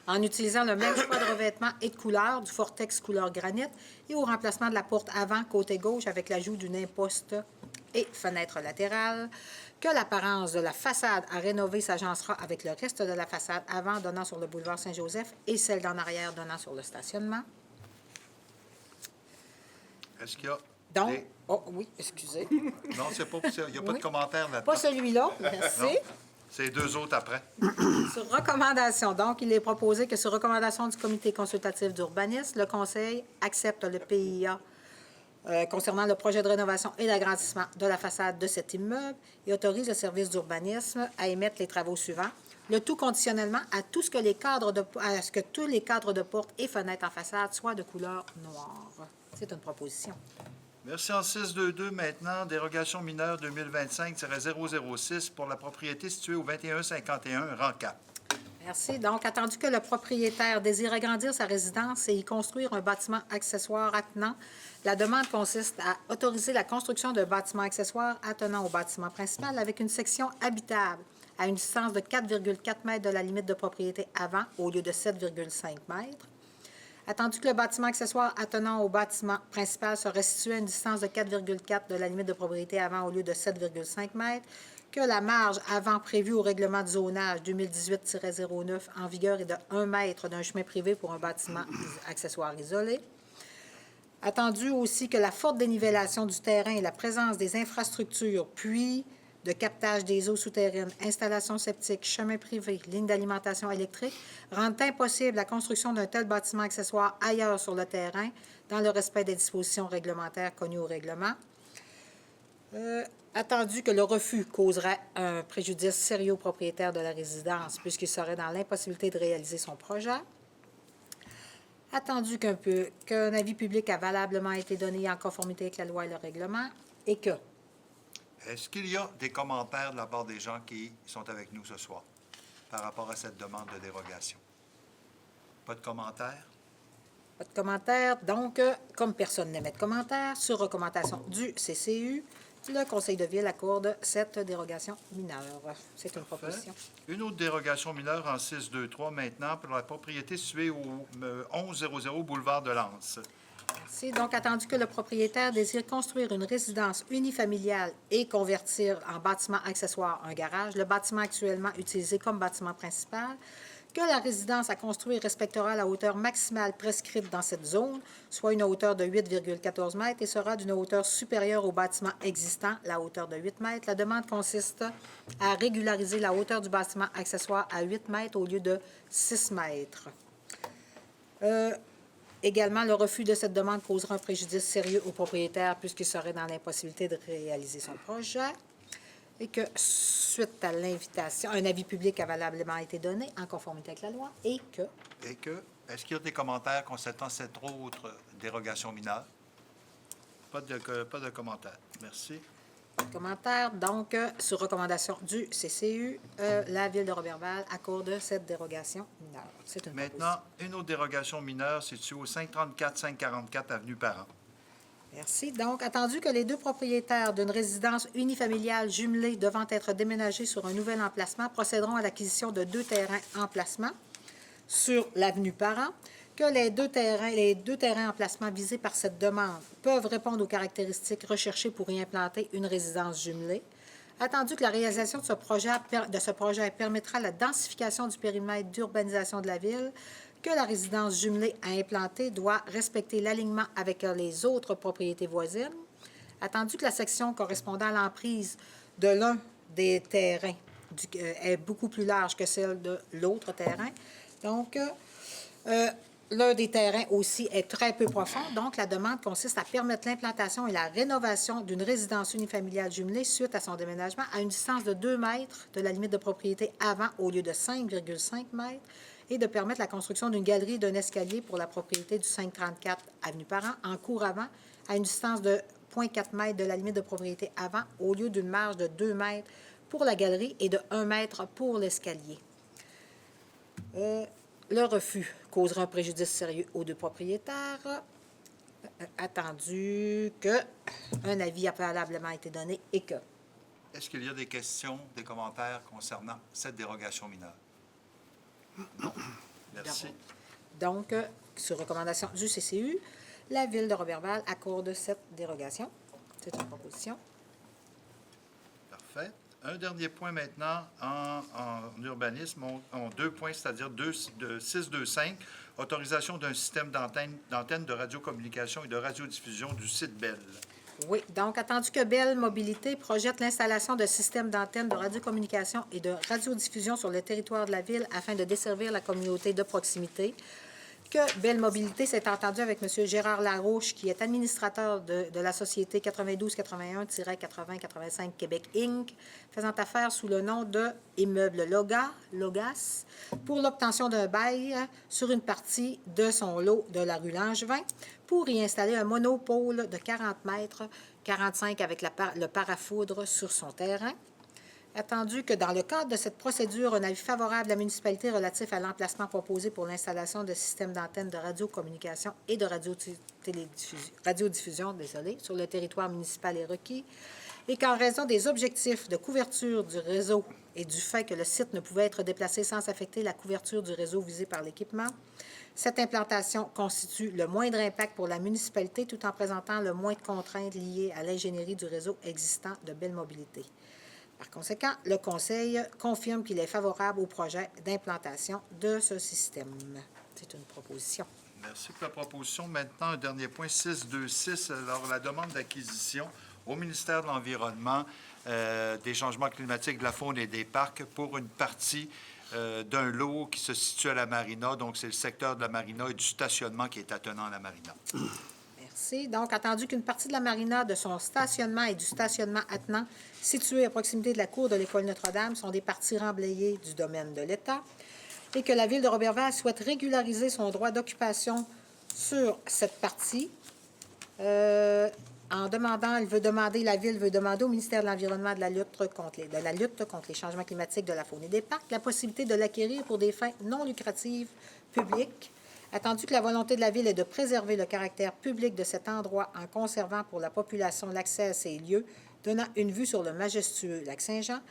Speaker 9: en utilisant le même choix de revêtement et de couleur, du Fortex couleur granit, et au remplacement de la porte avant côté gauche avec l'ajout d'une imposte et fenêtre latérale, que l'apparence de la façade à rénover s'agencera avec le reste de la façade avant donnant sur le boulevard Saint-Joseph et celle d'en arrière donnant sur le stationnement.
Speaker 2: Est-ce qu'il y a...
Speaker 9: Donc, oh oui, excusez.
Speaker 2: Non, c'est pas... Il n'y a pas
Speaker 9: Oui.
Speaker 2: de commentaire là-dedans.
Speaker 9: Pas celui-là, merci.
Speaker 2: Non. C'est deux autres après.
Speaker 9: Sur recommandation, donc, il est proposé que sur recommandation du comité consultatif d'urbanisme, le Conseil accepte le PIA concernant le projet de rénovation et d'agrandissement de la façade de cet immeuble et autorise le service d'urbanisme à émettre les travaux suivants, le tout conditionnellement à tout ce que à ce que tous les cadres de portes et fenêtres en façade soient de couleur noire. C'est une proposition.
Speaker 2: Merci. En 622 maintenant, dérogation mineure 2025-006 pour la propriété située au 2151 rang 4.
Speaker 9: Merci. Donc, attendu que le propriétaire désire agrandir sa résidence et y construire un bâtiment accessoire attenant, la demande consiste à autoriser la construction d'un bâtiment accessoire attenant au bâtiment principal avec une section habitable à une distance de 4,4 mètres de la limite de propriété avant au lieu de 7,5 mètres. Attendu que le bâtiment accessoire attenant au bâtiment principal serait situé à une distance de 4,4 de la limite de propriété avant au lieu de 7,5 mètres, que la marge avant prévue au règlement de zonage 2018-09 en vigueur est de 1 mètre d'un chemin privé pour un bâtiment accessoire isolé. Attendu aussi que la forte dénivellation du terrain et la présence des infrastructures, puits de captage des eaux souterraines, installations septiques, chemins privés, lignes d'alimentation électrique, rendent impossible la construction d'un tel bâtiment accessoire ailleurs sur le terrain, dans le respect des dispositions réglementaires connues au règlement. Attendu que le refus causerait un préjudice sérieux au propriétaire de la résidence, puisqu'il serait dans l'impossibilité de réaliser son projet. Attendu qu'un avis public a valablement été donné en conformité avec la loi et le règlement, et que...
Speaker 2: Est-ce qu'il y a des commentaires de la part des gens qui sont avec nous ce soir par rapport à cette demande de dérogation? Pas de commentaires?
Speaker 9: Pas de commentaires. Donc, comme personne n'émet de commentaires, sur recommandation du CCU, le Conseil de ville accorde cette dérogation mineure. C'est une proposition.
Speaker 2: Une autre dérogation mineure en 623 maintenant pour la propriété située au 1100 boulevard de Lens.
Speaker 9: C'est donc attendu que le propriétaire désire construire une résidence unifamiliale et convertir en bâtiment accessoire un garage, le bâtiment actuellement utilisé comme bâtiment principal, que la résidence à construire respectera la hauteur maximale prescrite dans cette zone, soit une hauteur de 8,14 mètres et sera d'une hauteur supérieure au bâtiment existant, la hauteur de 8 mètres. La demande consiste à régulariser la hauteur du bâtiment accessoire à 8 mètres au lieu de 6 mètres. Également, le refus de cette demande causera un préjudice sérieux au propriétaire puisqu'il serait dans l'impossibilité de réaliser son projet. Et que, suite à l'invitation, un avis public a valablement été donné en conformité avec la loi et que...
Speaker 2: Est-ce qu'il y a des commentaires concernant cette autre dérogation mineure? Pas de commentaires. Merci.
Speaker 9: Pas de commentaires. Donc, sur recommandation du CCU, la Ville de Roberval accorde cette dérogation mineure. C'est une
Speaker 2: Maintenant, une autre dérogation mineure située au 534-544 Avenue Parent.
Speaker 9: Merci. Donc, attendu que les deux propriétaires d'une résidence unifamiliale jumelée devant être déménagés sur un nouvel emplacement procéderont à l'acquisition de 2 terrains emplacement sur l'avenue Parent, que les deux terrains emplacement visés par cette demande peuvent répondre aux caractéristiques recherchées pour y implanter une résidence jumelée. Attendu que la réalisation de ce projet permettra la densification du périmètre d'urbanisation de la ville, que la résidence jumelée à implanter doit respecter l'alignement avec les autres propriétés voisines. Attendu que la section correspondant à l'emprise de l'un des terrains est beaucoup plus large que celle de l'autre terrain, Donc, l'un des terrains aussi est très peu profond. Donc, la demande consiste à permettre l'implantation et la rénovation d'une résidence unifamiliale jumelée suite à son déménagement à une distance de 2 mètres de la limite de propriété avant au lieu de 5,5 mètres et de permettre la construction d'une galerie et d'un escalier pour la propriété du 534 Avenue Parent en cours avant à une distance de 0,4 mètres de la limite de propriété avant au lieu d'une marge de 2 mètres pour la galerie et de 1 mètre pour l'escalier. Le refus causera un préjudice sérieux aux deux propriétaires, attendu qu'un avis préalablement a été donné et que...
Speaker 2: Est-ce qu'il y a des questions, des commentaires concernant cette dérogation mineure? Non. Merci.
Speaker 9: Donc, sur recommandation du CCU, la Ville de Roberval accorde cette dérogation. C'est une proposition.
Speaker 2: Parfait. Un dernier point maintenant en urbanisme. On 2 points, c'est-à-dire 625, autorisation d'un système d'antenne de radiocommunication et de radiodiffusion du site Bell.
Speaker 9: Oui, donc, attendu que Bell Mobilité projette l'installation de systèmes d'antennes de radiocommunication et de radiodiffusion sur le territoire de la Ville afin de desservir la communauté de proximité, que Bell Mobilité s'est entendu avec M. Gérard Larouche, qui est administrateur de la société 9281-8085 Québec Inc., faisant affaire sous le nom de Immeuble Logas, pour l'obtention d'un bail sur une partie de son lot de la rue Langevin pour y installer un monopôle de 40 mètres, 45 avec le parafoudre sur son terrain. Attendu que dans le cadre de cette procédure, un avis favorable de la municipalité relatif à l'emplacement proposé pour l'installation de systèmes d'antennes de radiocommunication et de radiodiffusion sur le territoire municipal est requis et qu'en raison des objectifs de couverture du réseau et du fait que le site ne pouvait être déplacé sans affecter la couverture du réseau visé par l'équipement, cette implantation constitue le moindre impact pour la municipalité tout en présentant le moins de contraintes liées à l'ingénierie du réseau existant de Bell Mobilité. Par conséquent, le Conseil confirme qu'il est favorable au projet d'implantation de ce système. C'est une proposition.
Speaker 2: Merci pour la proposition. Maintenant, un dernier point, 626, alors la demande d'acquisition au ministère de l'Environnement, des changements climatiques, de la faune et des parcs pour une partie d'un lot qui se situe à la marina. Donc, c'est le secteur de la marina et du stationnement qui est attenant à la marina.
Speaker 9: Merci. Donc, attendu qu'une partie de la marina, de son stationnement et du stationnement attenant, situé à proximité de la cour de l'École Notre-Dame, sont des parties remblayées du domaine de l'État et que la Ville de Roberval souhaite régulariser son droit d'occupation sur cette partie. En demandant, la Ville veut demander au ministère de l'Environnement de la lutte contre les changements climatiques, de la faune et des parcs, la possibilité de l'acquérir pour des fins non lucratives publiques, attendu que la volonté de la Ville est de préserver le caractère public de cet endroit en conservant pour la population l'accès à ces lieux, donnant une vue sur le majestueux lac Saint-Jean.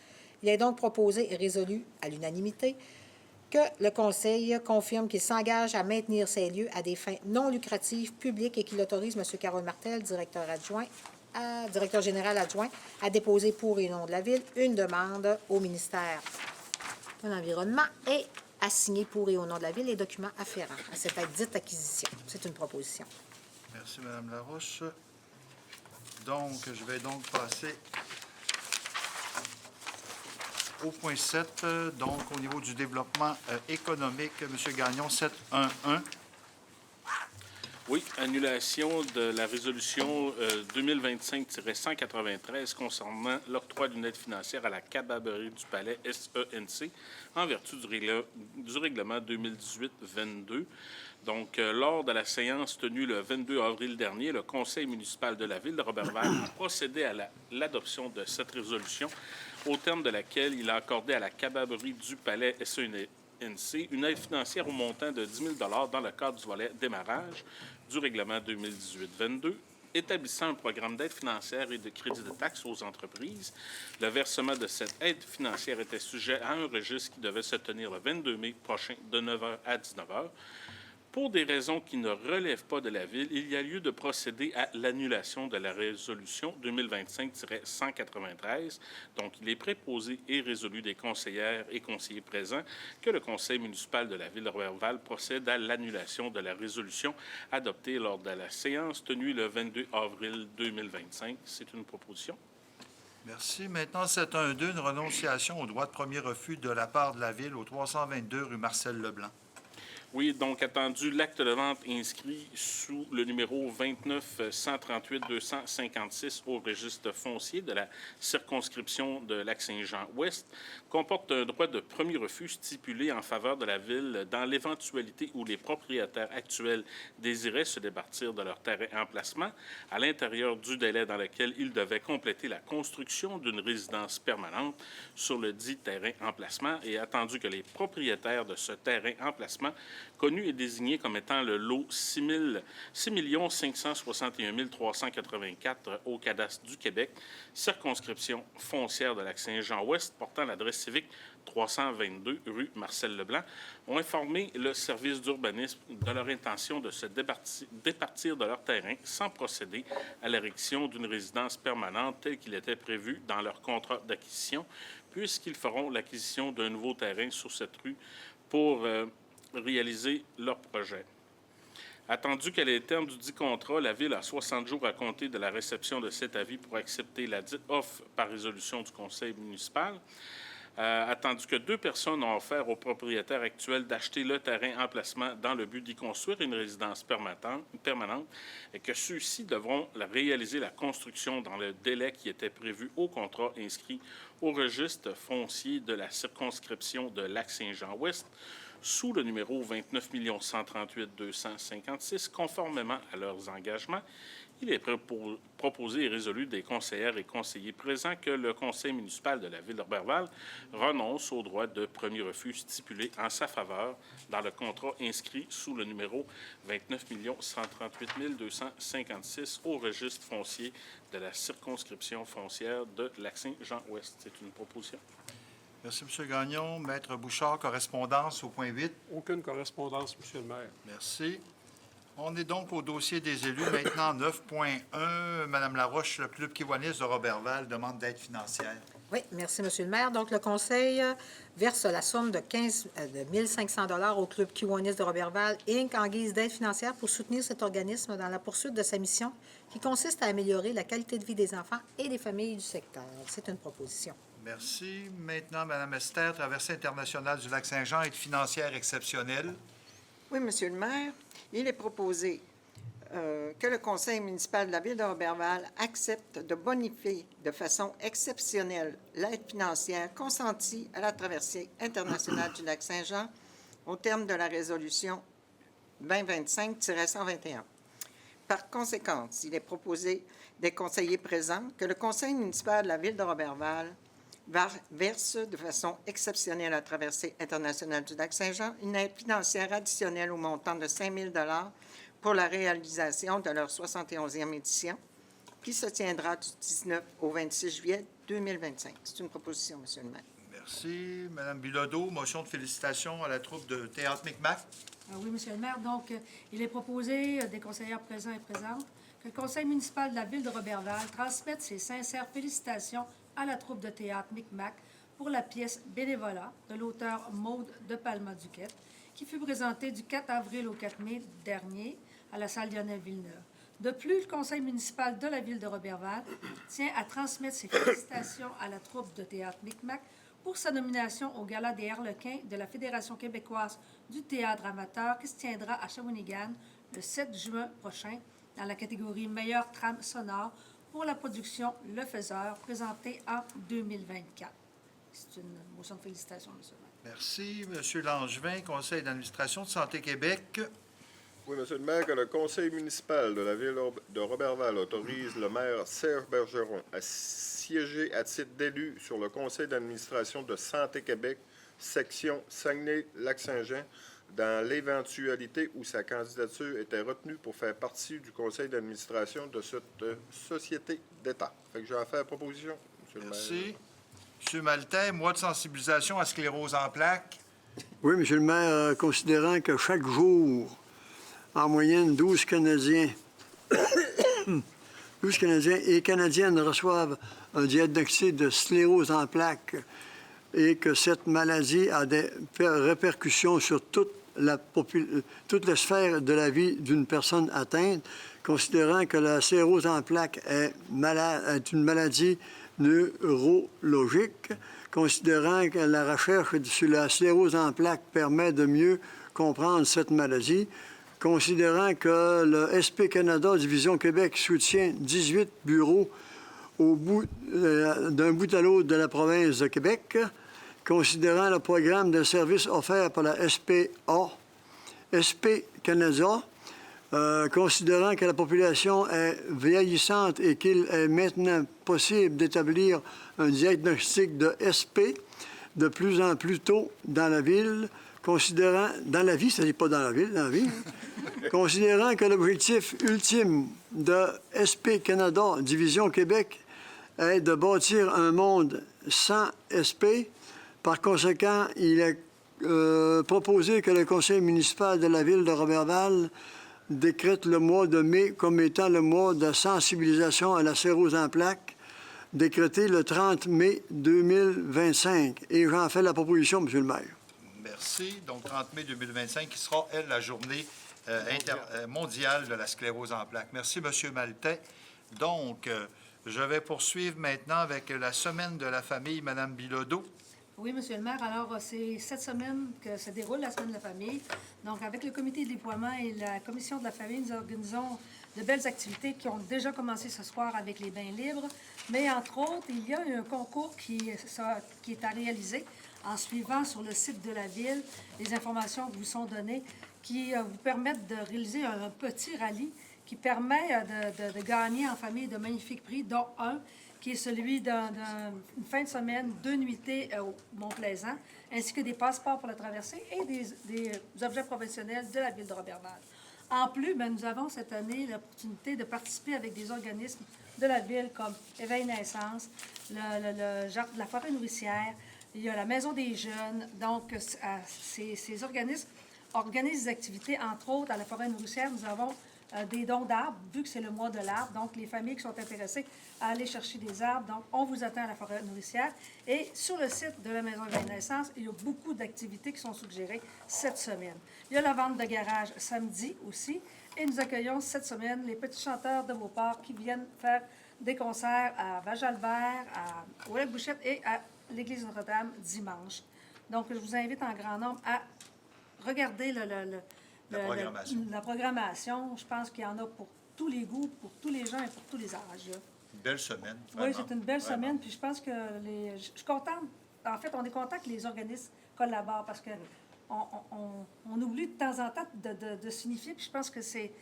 Speaker 9: Il est donc proposé et résolu à l'unanimité que le Conseil confirme qu'il s'engage à maintenir ces lieux à des fins non lucratives publiques et qu'il autorise M. Carole Martel, directeur général adjoint, à déposer pour et nom de la Ville une demande au ministère de l'Environnement et à signer pour et au nom de la Ville les documents afférents à cette dite acquisition. C'est une proposition.
Speaker 2: Merci, Mme Larouche. Donc, je vais donc passer au point 7, donc au niveau du développement économique. M. Gagnon, 7.1.1.
Speaker 7: Oui, annulation de la résolution 2025-193 concernant l'octroi d'une aide financière à la cabarberie du Palais SENC en vertu du règlement 2018-22. Donc, lors de la séance tenue le 22 avril dernier, le Conseil municipal de la Ville de Roberval a procédé à l'adoption de cette résolution, au terme de laquelle il a accordé à la cabarberie du Palais SENC une aide financière au montant de 10 000 dans le cadre du volet démarrage du règlement 2018-22, établissant un programme d'aide financière et de crédit de taxes aux entreprises. Le versement de cette aide financière était sujet à un registre qui devait se tenir le 22 mai prochain de 9h à 19h. Pour des raisons qui ne relèvent pas de la Ville, il y a lieu de procéder à l'annulation de la résolution 2025-193. Donc, il est préposé et résolu des conseillères et conseillers présents que le Conseil municipal de la Ville de Roberval procède à l'annulation de la résolution adoptée lors de la séance tenue le 22 avril 2025. C'est une proposition.
Speaker 2: Merci. Maintenant, 7.1.2, une renonciation au droit de premier refus de la part de la Ville au 322 rue Marcel Leblanc.
Speaker 7: Oui, donc attendu l'acte de vente inscrit sous le numéro 29-138-256 au registre foncier de la circonscription de Lac-Saint-Jean-Ouest comporte un droit de premier refus stipulé en faveur de la Ville dans l'éventualité où les propriétaires actuels désiraient se départir de leur terrain emplacement à l'intérieur du délai dans lequel ils devaient compléter la construction d'une résidence permanente sur le dit terrain emplacement et attendu que les propriétaires de ce terrain emplacement connu et désigné comme étant le lot 6 561 384 au cadastre du Québec, circonscription foncière de Lac-Saint-Jean-Ouest portant l'adresse civique 322 rue Marcel-Leblanc, ont informé le service d'urbanisme de leur intention de se départir de leur terrain sans procéder à l'érection d'une résidence permanente telle qu'il était prévu dans leur contrat d'acquisition, puisqu'ils feront l'acquisition d'un nouveau terrain sur cette rue pour réaliser leur projet. Attendu qu'à les termes du dit contrat, la Ville a 60 jours à compter de la réception de cet avis pour accepter la dite offre par résolution du Conseil municipal, attendu que 2 personnes ont offert aux propriétaires actuels d'acheter le terrain emplacement dans le but d'y construire une résidence permanente et que ceux-ci devront réaliser la construction dans le délai qui était prévu au contrat inscrit au registre foncier de la circonscription de Lac-Saint-Jean-Ouest sous le numéro 29 138 256, conformément à leurs engagements. Il est proposé et résolu des conseillères et conseillers présents que le conseil municipal de la Ville de Roberval renonce au droit de premier refus stipulé en sa faveur dans le contrat inscrit sous le numéro 29 138 256 au registre foncier de la circonscription foncière de Lac-Saint-Jean-Ouest. C'est une proposition.
Speaker 2: Merci, M. Gagnon. Maître Bouchard, correspondance au point 8.
Speaker 6: Aucune correspondance, M. le maire.
Speaker 2: Merci. On est donc au dossier des élus. Maintenant, 9.1. Mme Laroche, le Club Kiwanis de Roberval demande d'aide financière.
Speaker 9: Oui, merci, M. le maire. Donc, le Conseil verse la somme de 1 500 $ au Club Kiwanis de Roberval, Inc., en guise d'aide financière pour soutenir cet organisme dans la poursuite de sa mission qui consiste à améliorer la qualité de vie des enfants et des familles du secteur. C'est une proposition.
Speaker 2: Merci. Maintenant, Mme Esther, Traversée internationale du Lac-Saint-Jean, aide financière exceptionnelle.
Speaker 8: Oui, Monsieur le maire, il est proposé que le Conseil municipal de la Ville de Roberval accepte de bonifier de façon exceptionnelle l'aide financière consentie à la Traversée internationale du Lac-Saint-Jean au terme de la résolution 2025-121. Par conséquent, il est proposé des conseillers présents que le Conseil municipal de la Ville de Roberval verse de façon exceptionnelle à la Traversée internationale du Lac-Saint-Jean une aide financière additionnelle au montant de 5 000 $ pour la réalisation de leur 71e édition, qui se tiendra du 19 au 26 juillet 2025. C'est une proposition, M. le maire.
Speaker 2: Merci. Mme Bilodeau, motion de félicitations à la troupe de Théâtre Micmac.
Speaker 11: Oui, M. le maire. Donc, il est proposé des conseillères présents et présentes que le Conseil municipal de la Ville de Roberval transmette ses sincères félicitations à la troupe de théâtre Micmac pour la pièce Bénévolat de l'auteur Maude de Palma-Duquette, qui fut présentée du 4 avril au 4 mai dernier à la salle Lionel Villeneuve. De plus, le Conseil municipal de la Ville de Roberval tient à transmettre ses félicitations à la troupe de théâtre Micmac pour sa nomination au Gala des Harlequins de la Fédération québécoise du théâtre amateur qui se tiendra à Shawinigan le 7 juin prochain dans la catégorie Meilleure trame sonore pour la production Le Faiseur, présentée en 2024. C'est une motion de félicitations, M. le maire.
Speaker 2: Merci. M. Langevin, Conseil d'administration de Santé Québec.
Speaker 5: Oui, M. le maire, que le Conseil municipal de la Ville de Roberval autorise le maire Serge Bergeron à siéger à titre d'élu sur le Conseil d'administration de Santé Québec, section Saguenay-Lac-Saint-Jean, dans l'éventualité où sa candidature était retenue pour faire partie du conseil d'administration de cette société d'État. Fait que je vais en faire proposition, M. le maire.
Speaker 2: Merci. M. Maltais, mois de sensibilisation à sclérose en plaques.
Speaker 10: Oui, M. le maire, considérant que chaque jour, en moyenne, 12 Canadiens, 12 Canadiens et Canadiennes reçoivent un diagnostic de sclérose en plaques et que cette maladie a des répercussions sur toute la sphère de la vie d'une personne atteinte, considérant que la sclérose en plaques est une maladie neurologique, considérant que la recherche sur la sclérose en plaques permet de mieux comprendre cette maladie, considérant que le SP Canada Division Québec soutient 18 bureaux d'un bout à l'autre de la province de Québec, considérant le programme de services offert par la SPA, SP Canada, considérant que la population est vieillissante et qu'il est maintenant possible d'établir un diagnostic de SP de plus en plus tôt dans la ville, considérant, dans la vie, c'est-à-dire pas dans la ville, dans la vie, considérant que l'objectif ultime de SP Canada, Division Québec, est de bâtir un monde sans SP. Par conséquent, il est proposé que le conseil municipal de la ville de Roberval décrète le mois de mai comme étant le mois de sensibilisation à la sclérose en plaques, décrété le 30 mai 2025. Et j'en fais la proposition, M. le maire.
Speaker 2: Merci. Donc, 30 mai 2025, qui sera, elle, la journée mondiale de la sclérose en plaques. Merci, M. Maltais. Donc, je vais poursuivre maintenant avec la semaine de la famille, Mme Bilodeau.
Speaker 11: Oui, Monsieur le maire. Alors, c'est cette semaine que se déroule la semaine de la famille. Donc, avec le comité de déploiement et la commission de la famille, nous organisons de belles activités qui ont déjà commencé ce soir avec les bains libres. Mais, entre autres, il y a un concours qui est à réaliser en suivant sur le site de la Ville les informations qui vous sont données qui vous permettent de réaliser un petit rallye qui permet de gagner en famille de magnifiques prix, dont un qui est celui d'une fin de semaine, 2 nuitées au Mont-Plaisant, ainsi que des passeports pour la traversée et des objets professionnels de la Ville de Roberval. En plus, bien, nous avons cette année l'opportunité de participer avec des organismes de la Ville comme Éveil Naissance, la Forêt nourricière, il y a la Maison des jeunes. Donc, ces organismes organisent des activités, entre autres, à la Forêt nourricière, nous avons des dons d'arbres, vu que c'est le mois de l'arbre. Donc, les familles qui sont intéressées à aller chercher des arbres, donc on vous attend à la Forêt nourricière. Et sur le site de la Maison de Naissance, il y a beaucoup d'activités qui sont suggérées cette semaine. Il y a la vente de garage samedi aussi. Et nous accueillons cette semaine les petits chanteurs de Beauport qui viennent faire des concerts à Val-Jalbert, au Lac-Bouchette et à l'Église Notre-Dame dimanche. Donc, je vous invite en grand nombre à regarder la programmation. Je pense qu'il y en a pour tous les goûts, pour tous les gens et pour tous les âges.
Speaker 2: Une belle semaine, vraiment.
Speaker 11: Oui, c'est une belle semaine. Puis je pense que je suis contente. En fait, on est content que les organismes collaborent parce que on oublie de temps en temps de signifier. Puis je pense que c'est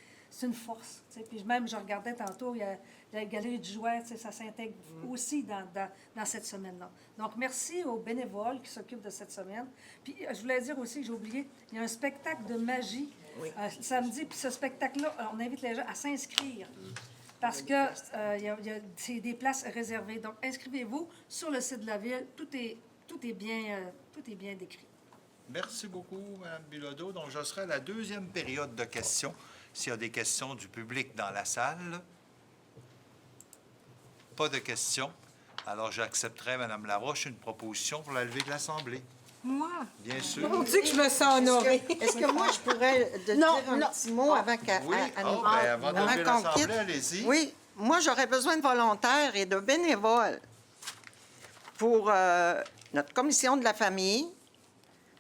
Speaker 11: une force. T'sais. Puis même, je regardais tantôt, il y a la galerie du jouet, ça s'intègre aussi dans cette semaine-là. Donc, merci aux bénévoles qui s'occupent de cette semaine. Puis, je voulais dire aussi que j'ai oublié, il y a un spectacle de magie samedi. Puis ce spectacle-là, on invite les gens à s'inscrire parce que c'est des places réservées. Donc, inscrivez-vous sur le site de la Ville. Tout est bien décrit.
Speaker 2: Merci beaucoup, Mme Bilodeau. Donc, je serai à la deuxième période de questions. S'il y a des questions du public dans la salle. Pas de questions. Alors, j'accepterai, Mme Laroche, une proposition pour la levée de l'Assemblée.
Speaker 9: Moi?
Speaker 2: Bien sûr.
Speaker 9: Mon Dieu, que je me sens honorée.
Speaker 8: Est-ce que moi, je pourrais dire un petit mot avant qu'elle
Speaker 2: Oui, avant de lever l'Assemblée, allez-y.
Speaker 8: Oui, moi, j'aurais besoin de volontaires et de bénévoles pour notre commission de la famille.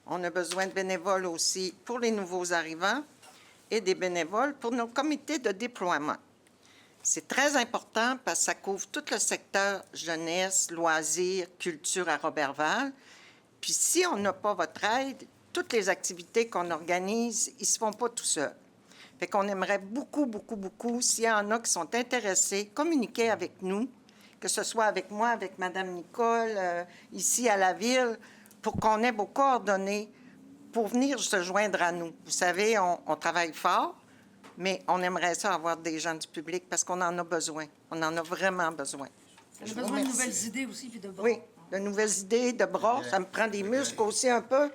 Speaker 8: On a besoin de bénévoles aussi pour les nouveaux arrivants et des bénévoles pour nos comités de déploiement. C'est très important parce que ça couvre tout le secteur jeunesse, loisirs, culture à Roberval. Puis si on n'a pas votre aide, toutes les activités qu'on organise, ils ne se font pas tout seuls. Fait qu'on aimerait beaucoup, beaucoup, beaucoup, s'il y en a qui sont intéressés, communiquer avec nous, que ce soit avec moi, avec Mme Nicole, ici à la Ville, pour qu'on ait vos coordonnées pour venir se joindre à nous. Vous savez, on travaille fort, mais on aimerait ça avoir des gens du public parce qu'on en a besoin. On en a vraiment besoin.
Speaker 11: On a besoin de nouvelles idées aussi, puis de bras.
Speaker 8: Oui, de nouvelles idées, de bras. Ça me prend des muscles aussi un peu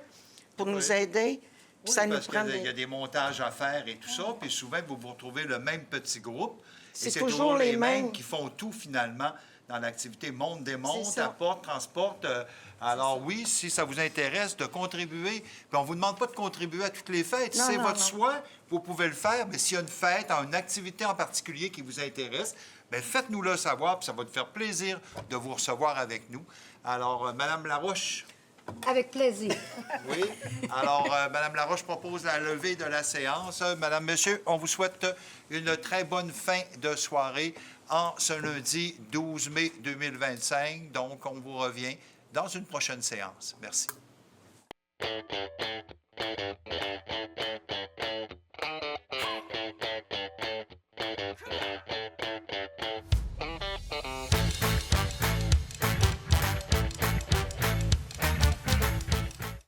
Speaker 8: pour nous aider. Puis
Speaker 2: Oui,
Speaker 8: ça nous
Speaker 2: parce
Speaker 8: prend
Speaker 2: qu'il y a des montages à faire et tout ça, puis souvent, vous vous retrouvez le même petit groupe.
Speaker 8: C'est
Speaker 2: Et c'est
Speaker 8: toujours les mêmes
Speaker 2: qui font tout, finalement, dans l'activité monte, démonte,
Speaker 8: C'est ça.
Speaker 2: apporte, transporte. Alors oui, si ça vous intéresse de contribuer, puis on ne vous demande pas de contribuer à toutes les fêtes.
Speaker 8: Non,
Speaker 2: C'est
Speaker 8: non,
Speaker 2: votre
Speaker 8: non.
Speaker 2: choix, vous pouvez le faire, mais s'il y a une fête, une activité en particulier qui vous intéresse, bien, faites-nous le savoir, puis ça va nous faire plaisir de vous recevoir avec nous. Alors, Mme Larouche.
Speaker 9: Avec plaisir.
Speaker 2: Oui. Alors, Mme Laroche propose la levée de la séance. Madame, Monsieur, on vous souhaite une très bonne fin de soirée en ce lundi 12 mai 2025. Donc, on vous revient dans une prochaine séance. Merci.